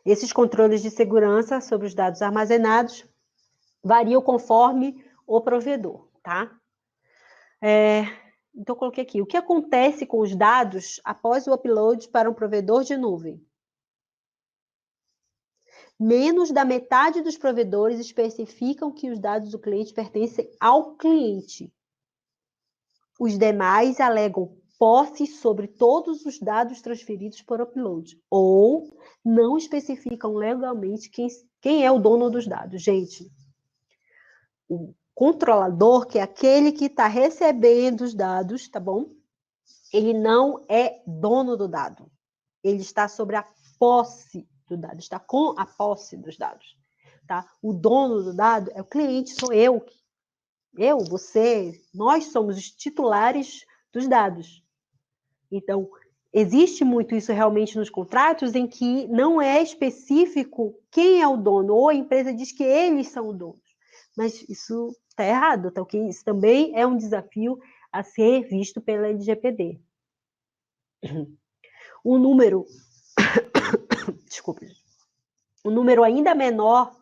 esses controles de segurança sobre os dados armazenados variam conforme o provedor, tá? Então, eu coloquei aqui. O que acontece com os dados após o upload para um provedor de nuvem? Menos da metade dos provedores especificam que os dados do cliente pertencem ao cliente. Os demais alegam posse sobre todos os dados transferidos por upload, ou não especificam legalmente quem é o dono dos dados. Gente, o controlador, que é aquele que está recebendo os dados, tá bom? Ele não é dono do dado. Ele está sobre a posse do dado, está com a posse dos dados, tá? O dono do dado é o cliente, sou eu. Eu, você, nós somos os titulares dos dados. Então, existe muito isso realmente nos contratos, em que não é específico quem é o dono, ou a empresa diz que eles são os donos. Mas isso está errado, tá ok? Isso também é um desafio a ser visto pela LGPD. O número, desculpa, o número ainda menor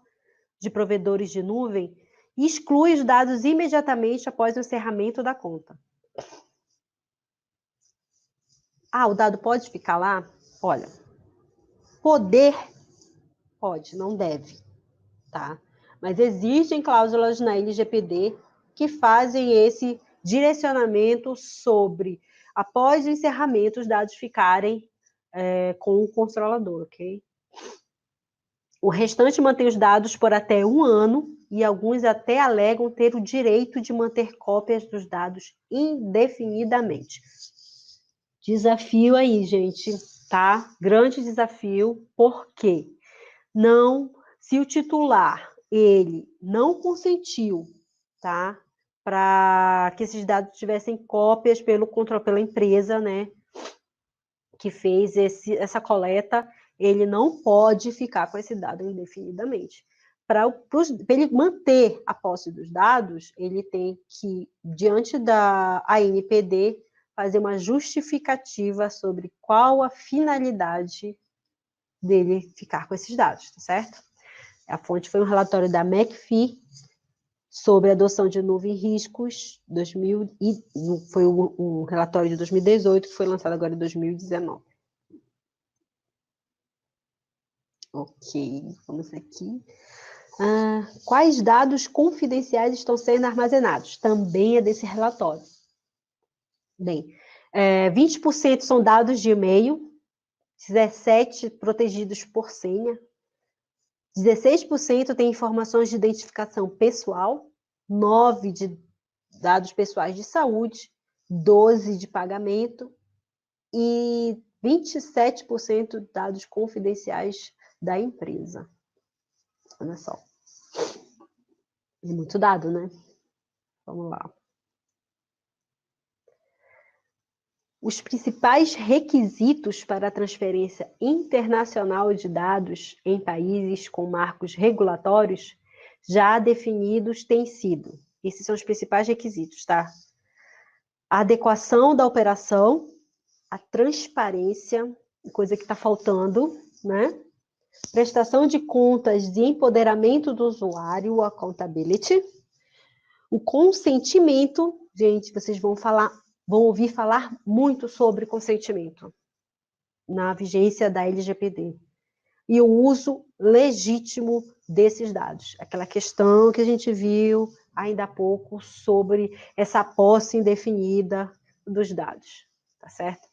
de provedores de nuvem exclui os dados imediatamente após o encerramento da conta. Ah, o dado pode ficar lá? Olha, poder pode, não deve, tá? Mas existem cláusulas na LGPD que fazem esse direcionamento sobre, após o encerramento, os dados ficarem com o controlador, ok? O restante mantém os dados por até 1 ano e alguns até alegam ter o direito de manter cópias dos dados indefinidamente. Desafio aí, gente, tá? Grande desafio, porque não, se o titular, ele não consentiu, tá? Para que esses dados tivessem cópias pela empresa, né? Que fez essa coleta, ele não pode ficar com esse dado indefinidamente. Para ele manter a posse dos dados, ele tem que, diante da ANPD, fazer uma justificativa sobre qual a finalidade dele ficar com esses dados, tá certo? A fonte foi um relatório da McAfee sobre a adoção de nuvem e riscos, foi um relatório de 2018, que foi lançado agora em 2019. Ok, vamos aqui. Quais dados confidenciais estão sendo armazenados? Também é desse relatório. Bem, 20% são dados de e-mail, 17% protegidos por senha, 16% tem informações de identificação pessoal, 9% de dados pessoais de saúde, 12% de pagamento e 27% dados confidenciais da empresa. Olha só. É muito dado, né? Vamos lá. Os principais requisitos para a transferência internacional de dados em países com marcos regulatórios já definidos têm sido. Esses são os principais requisitos, tá? A adequação da operação, a transparência, coisa que está faltando, né? Prestação de contas e empoderamento do usuário, accountability. O consentimento, gente, vocês vão ouvir falar muito sobre consentimento na vigência da LGPD. E o uso legítimo desses dados. Aquela questão que a gente viu ainda há pouco sobre essa posse indefinida dos dados. Tá certo?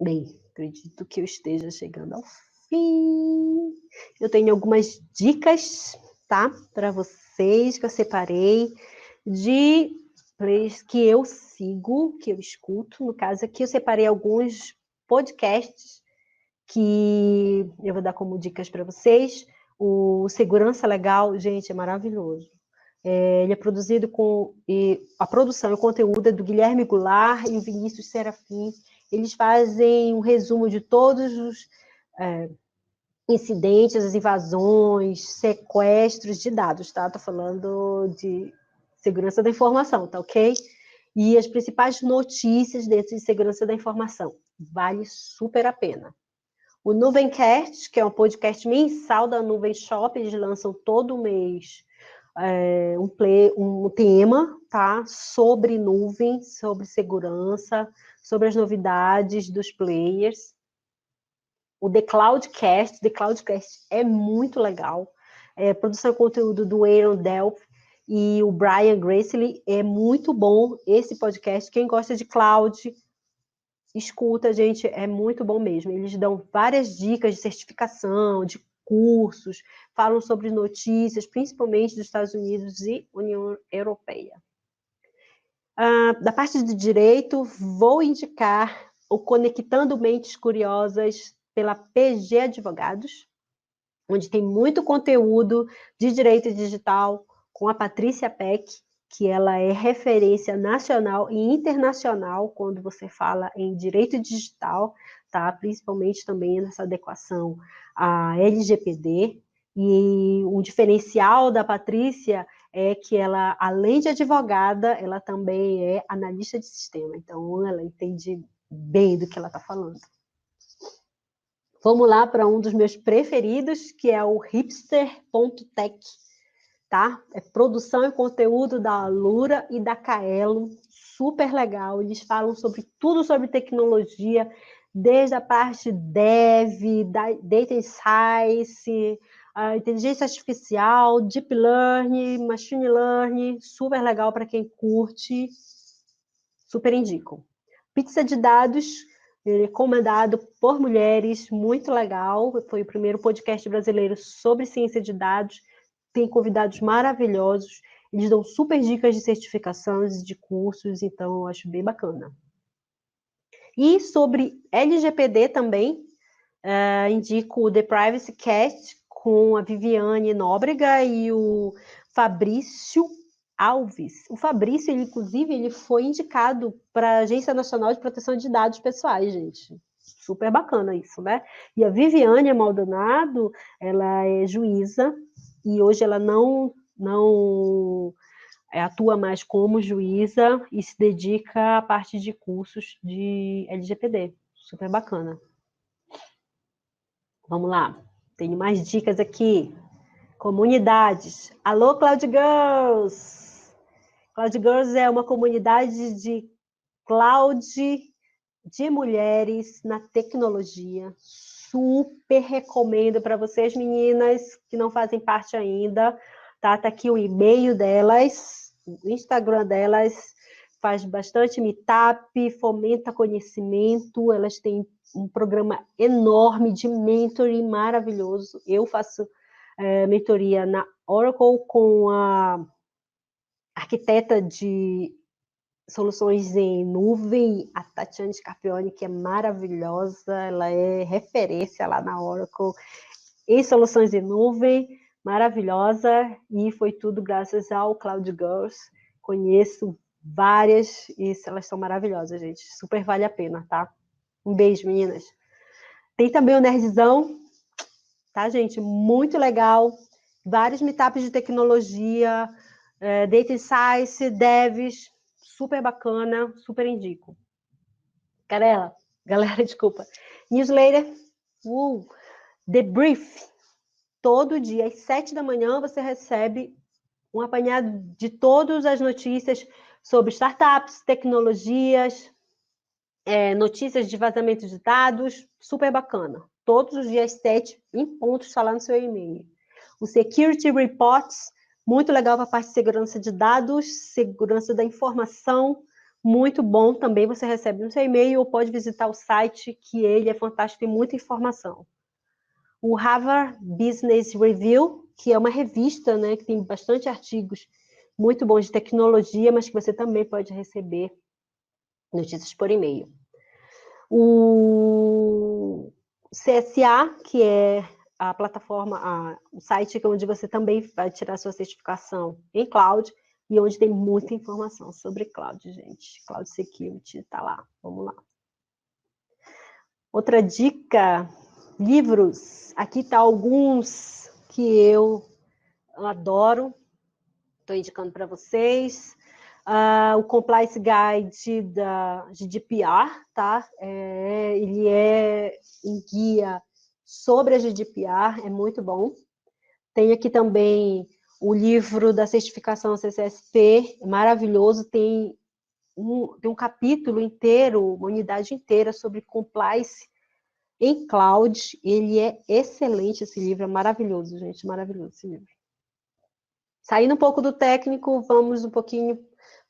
Bem, acredito que eu esteja chegando ao fim. Eu tenho algumas dicas, tá? Para vocês que eu separei de plays que eu sigo, que eu escuto. No caso aqui, eu separei alguns podcasts que eu vou dar como dicas para vocês. O Segurança Legal, gente, é maravilhoso. Ele é produzido a produção e o conteúdo é do Guilherme Goulart e o Vinícius Serafim. Eles fazem um resumo de todos os incidentes, as invasões, sequestros de dados, tá? Estou falando de segurança da informação, tá ok? E as principais notícias dentro de segurança da informação. Vale super a pena. O Nuvencast, que é um podcast mensal da Nuvem Shop, eles lançam todo mês um tema, tá? Sobre nuvem, sobre segurança, sobre as novidades dos players. O The Cloudcast é muito legal. Produção de conteúdo do Aaron Delph e o Brian Gracely, é muito bom esse podcast. Quem gosta de cloud, escuta, gente, é muito bom mesmo. Eles dão várias dicas de certificação, de cursos, falam sobre notícias, principalmente dos Estados Unidos e União Europeia. Da parte de direito, vou indicar o Conectando Mentes Curiosas pela PG Advogados, onde tem muito conteúdo de direito digital com a Patrícia Peck, que ela é referência nacional e internacional quando você fala em direito digital, tá? Principalmente também nessa adequação à LGPD. E o diferencial da Patrícia é que ela, além de advogada, ela também é analista de sistema. Então, ela entende bem do que ela está falando. Vamos lá para um dos meus preferidos, que é o hipster.tech. Tá? É produção e conteúdo da Alura e da Kaelo, super legal. Eles falam sobre tudo sobre tecnologia, desde a parte dev, data science, a inteligência artificial, deep learning, machine learning, super legal para quem curte, super indico. Pizza de dados, comandado por mulheres, muito legal. Foi o primeiro podcast brasileiro sobre ciência de dados. Tem convidados maravilhosos, eles dão super dicas de certificações, de cursos, então eu acho bem bacana. E sobre LGPD também, indico o The Privacy Cast com a Viviane Nóbrega e o Fabrício Alves. O Fabrício, inclusive, ele foi indicado para a Agência Nacional de Proteção de Dados Pessoais, gente. Super bacana isso, né? E a Viviane Maldonado, ela é juíza, e hoje ela não atua mais como juíza e se dedica à parte de cursos de LGPD. Super bacana. Vamos lá. Tenho mais dicas aqui. Comunidades. Alô, Cloud Girls! Cloud Girls é uma comunidade de cloud de mulheres na tecnologia. Super recomendo para vocês, meninas, que não fazem parte ainda. Tá aqui o e-mail delas, o Instagram delas, faz bastante meetup, fomenta conhecimento, elas têm um programa enorme de mentoring maravilhoso. Eu faço mentoria na Oracle com a arquiteta de soluções em nuvem, a Tatiane Scarpioni, que é maravilhosa, ela é referência lá na Oracle em soluções em nuvem, maravilhosa, e foi tudo graças ao Cloud Girls. Conheço várias e elas são maravilhosas, gente. Super vale a pena, tá? Um beijo, meninas. Tem também o Nerdzão, tá, gente? Muito legal. Vários meetups de tecnologia, data science, devs, super bacana, super indico. Galera, desculpa. Newsletter, The Brief. Todo dia, às 7 da manhã, você recebe um apanhado de todas as notícias sobre startups, tecnologias, notícias de vazamento de dados, super bacana. Todos os dias, 7, em ponto, está lá no seu e-mail. O Security Reports, muito legal para a parte de segurança de dados, segurança da informação, muito bom também, você recebe no seu e-mail ou pode visitar o site, que ele é fantástico, tem muita informação. O Harvard Business Review, que é uma revista, né, que tem bastante artigos muito bons de tecnologia, mas que você também pode receber notícias por e-mail. O CSA, que é a plataforma, o site onde você também vai tirar sua certificação em cloud, e onde tem muita informação sobre cloud, gente. Cloud Security, tá lá. Vamos lá. Outra dica, livros. Aqui tá alguns que eu adoro. Estou indicando para vocês. O Compliance Guide da GDPR, tá? Ele é um guia sobre a GDPR, é muito bom. Tem aqui também o livro da certificação CCSP, é maravilhoso, tem um capítulo inteiro, uma unidade inteira sobre compliance em cloud. Ele é excelente, esse livro, é maravilhoso, gente, maravilhoso esse livro. Saindo um pouco do técnico, vamos um pouquinho,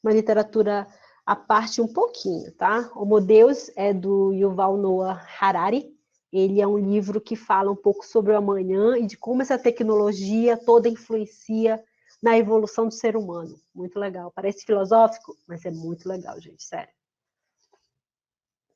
uma literatura à parte um pouquinho, tá? Homo Deus é do Yuval Noah Harari. Ele é um livro que fala um pouco sobre o amanhã e de como essa tecnologia toda influencia na evolução do ser humano. Muito legal. Parece filosófico, mas é muito legal, gente, sério.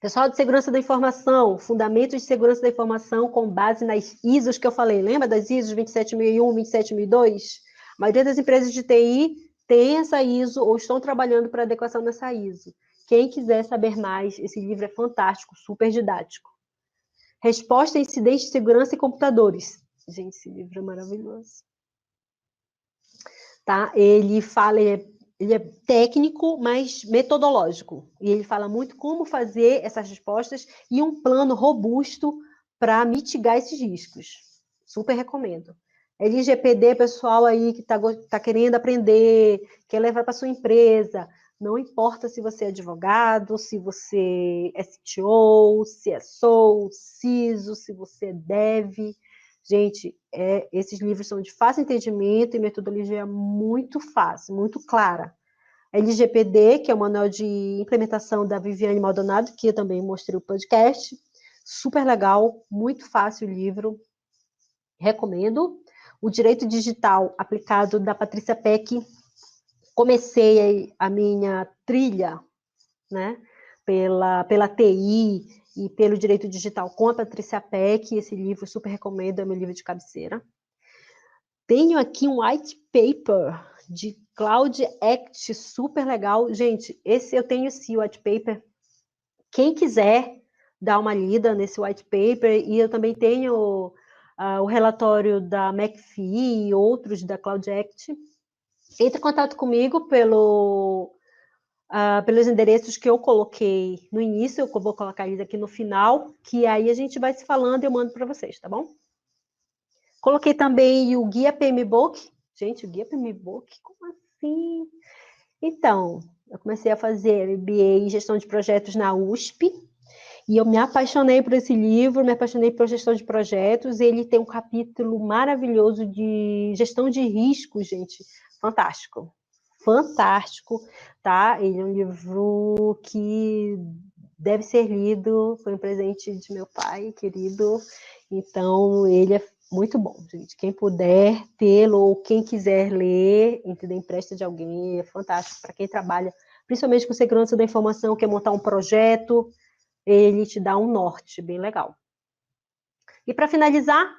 Pessoal de segurança da informação, fundamentos de segurança da informação com base nas ISOs que eu falei. Lembra das ISOs 27001, 27002? A maioria das empresas de TI têm essa ISO ou estão trabalhando para adequação nessa ISO. Quem quiser saber mais, esse livro é fantástico, super didático. Resposta a incidentes de segurança em computadores. Gente, esse livro é maravilhoso. Tá? Ele é técnico, mas metodológico. E ele fala muito como fazer essas respostas e um plano robusto para mitigar esses riscos. Super recomendo. LGPD, pessoal aí que está querendo aprender, quer levar para sua empresa, não importa se você é advogado, se você é CTO, se é SOL, CISO, se você é dev. Gente, esses livros são de fácil entendimento e metodologia muito fácil, muito clara. LGPD, que é o Manual de Implementação da Viviane Maldonado, que eu também mostrei o podcast. Super legal, muito fácil o livro. Recomendo. O Direito Digital Aplicado, da Patrícia Peck. Comecei a minha trilha, né, pela TI e pelo Direito Digital com a Patrícia Peck. Esse livro super recomendo, é meu livro de cabeceira. Tenho aqui um white paper de Cloud Act, super legal. Gente, eu tenho esse white paper. Quem quiser dar uma lida nesse white paper, e eu também tenho o relatório da McAfee e outros da Cloud Act. Entre em contato comigo pelos endereços que eu coloquei no início, eu vou colocar eles aqui no final, que aí a gente vai se falando e eu mando para vocês, tá bom? Coloquei também o Guia PMBOK. Gente, o Guia PMBOK? Como assim? Então, eu comecei a fazer MBA em Gestão de Projetos na USP, e eu me apaixonei por esse livro, me apaixonei por gestão de projetos. Ele tem um capítulo maravilhoso de gestão de riscos, gente. Fantástico. Fantástico, tá? Ele é um livro que deve ser lido, foi um presente de meu pai, querido. Então, ele é muito bom, gente. Quem puder tê-lo ou quem quiser ler, entendeu? Empresta de alguém, é fantástico para quem trabalha, principalmente com segurança da informação, quer montar um projeto, ele te dá um norte bem legal. E para finalizar,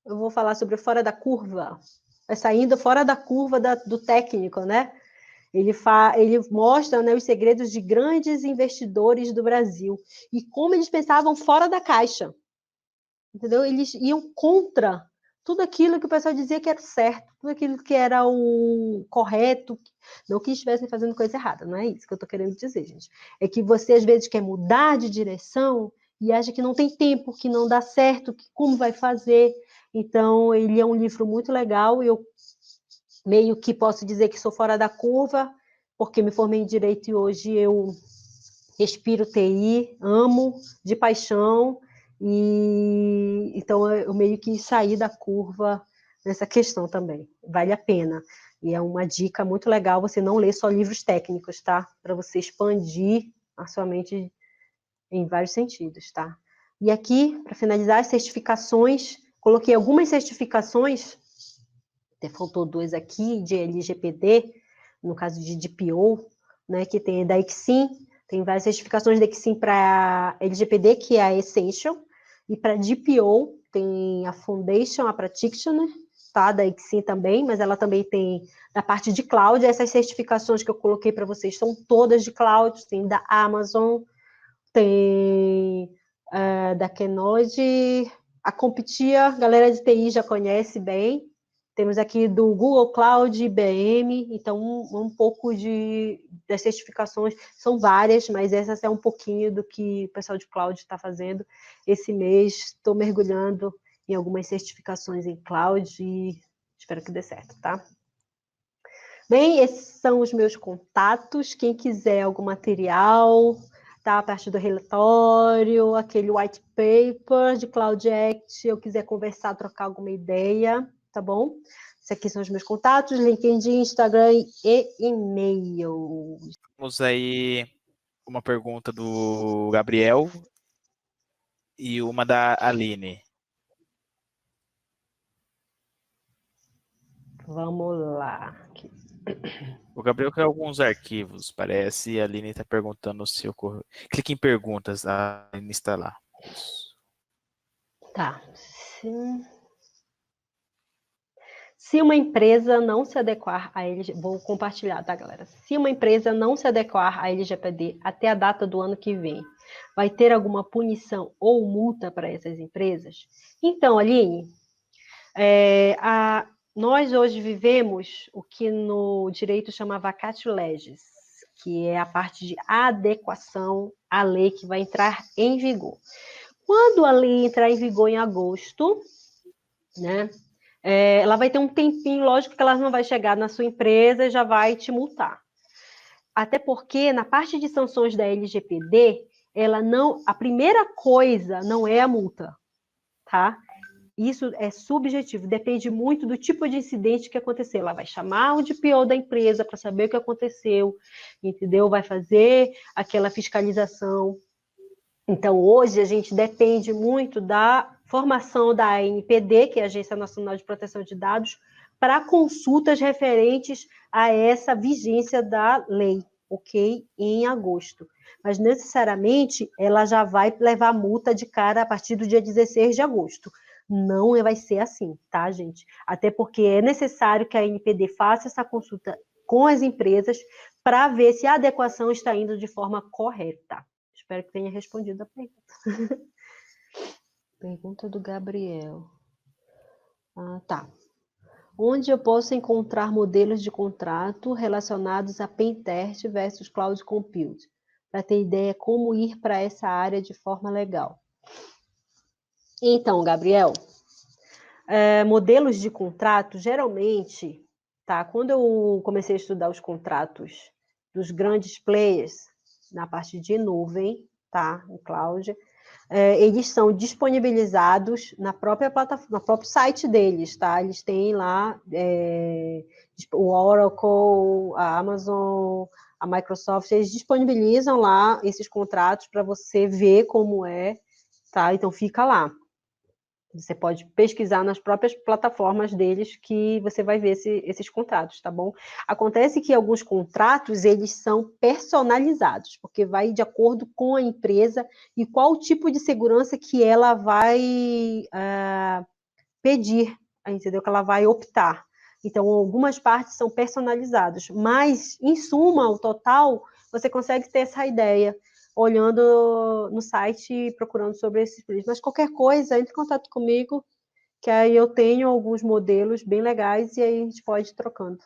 eu vou falar sobre Fora da Curva. Vai saindo fora da curva do técnico, né? Ele mostra, né, os segredos de grandes investidores do Brasil e como eles pensavam fora da caixa. Entendeu? Eles iam contra tudo aquilo que o pessoal dizia que era certo, tudo aquilo que era o correto, não que estivessem fazendo coisa errada, não é isso que eu estou querendo dizer, gente. É que você, às vezes, quer mudar de direção e acha que não tem tempo, que não dá certo, que como vai fazer. Então, ele é um livro muito legal e eu meio que posso dizer que sou fora da curva, porque me formei em Direito e hoje eu respiro TI, amo de paixão, e então eu meio que saí da curva nessa questão também. Vale a pena. E é uma dica muito legal você não ler só livros técnicos, tá? Para você expandir a sua mente em vários sentidos, tá? E aqui, para finalizar, as certificações, coloquei algumas certificações, até faltou duas aqui, de LGPD, no caso de DPO, né, que tem da Exim, tem várias certificações da Exim para LGPD, que é a Essential, e para DPO tem a Foundation, a Practitioner, tá, da Exim também, mas ela também tem da parte de cloud. Essas certificações que eu coloquei para vocês são todas de cloud, tem da Amazon, tem da Keynote, a Competia, a galera de TI já conhece bem. Temos aqui do Google Cloud, IBM, então um pouco das certificações, são várias, mas essa é um pouquinho do que o pessoal de cloud está fazendo. Esse mês estou mergulhando em algumas certificações em cloud e espero que dê certo, tá? Bem, esses são os meus contatos. Quem quiser algum material, tá? A parte do relatório, aquele white paper de Cloud Act, eu quiser conversar, trocar alguma ideia, tá bom? Esses aqui são os meus contatos, LinkedIn, Instagram e e-mail. Temos aí uma pergunta do Gabriel e uma da Aline. Vamos lá. O Gabriel quer alguns arquivos, parece, e a Aline está perguntando se ocorreu. Clique em perguntas, a Aline está lá. Isso. Tá. Se uma empresa não se adequar a LGPD, vou compartilhar, tá, galera? Se uma empresa não se adequar a LGPD até a data do ano que vem, vai ter alguma punição ou multa para essas empresas? Então, Aline, nós hoje vivemos o que no direito chama vacatio legis, que é a parte de adequação à lei que vai entrar em vigor. Quando a lei entrar em vigor em agosto, né, ela vai ter um tempinho, lógico que ela não vai chegar na sua empresa e já vai te multar. Até porque, na parte de sanções da LGPD, a primeira coisa não é a multa, tá? Isso é subjetivo, depende muito do tipo de incidente que aconteceu. Ela vai chamar o DPO da empresa para saber o que aconteceu, entendeu? Vai fazer aquela fiscalização. Então, hoje, a gente depende muito da formação da ANPD, que é a Agência Nacional de Proteção de Dados, para consultas referentes a essa vigência da lei, ok? Em agosto. Mas, necessariamente, ela já vai levar multa de cara a partir do dia 16 de agosto. Não vai ser assim, tá, gente? Até porque é necessário que a ANPD faça essa consulta com as empresas para ver se a adequação está indo de forma correta. Espero que tenha respondido a pergunta. Pergunta do Gabriel. Tá. Onde eu posso encontrar modelos de contrato relacionados a Pentest versus Cloud Compute? Para ter ideia como ir para essa área de forma legal. Então, Gabriel, modelos de contrato, geralmente, tá? Quando eu comecei a estudar os contratos dos grandes players, na parte de nuvem, tá? O cloud, eles são disponibilizados na própria plataforma, no próprio site deles, tá? Eles têm lá o Oracle, a Amazon, a Microsoft, eles disponibilizam lá esses contratos para você ver como é, tá? Então fica lá. Você pode pesquisar nas próprias plataformas deles que você vai ver esses contratos, tá bom? Acontece que alguns contratos, eles são personalizados, porque vai de acordo com a empresa e qual tipo de segurança que ela vai pedir, entendeu? Que ela vai optar. Então, algumas partes são personalizadas, mas, em suma, o total, você consegue ter essa ideia olhando no site e procurando sobre esses preços. Mas qualquer coisa, entre em contato comigo, que aí eu tenho alguns modelos bem legais e aí a gente pode ir trocando.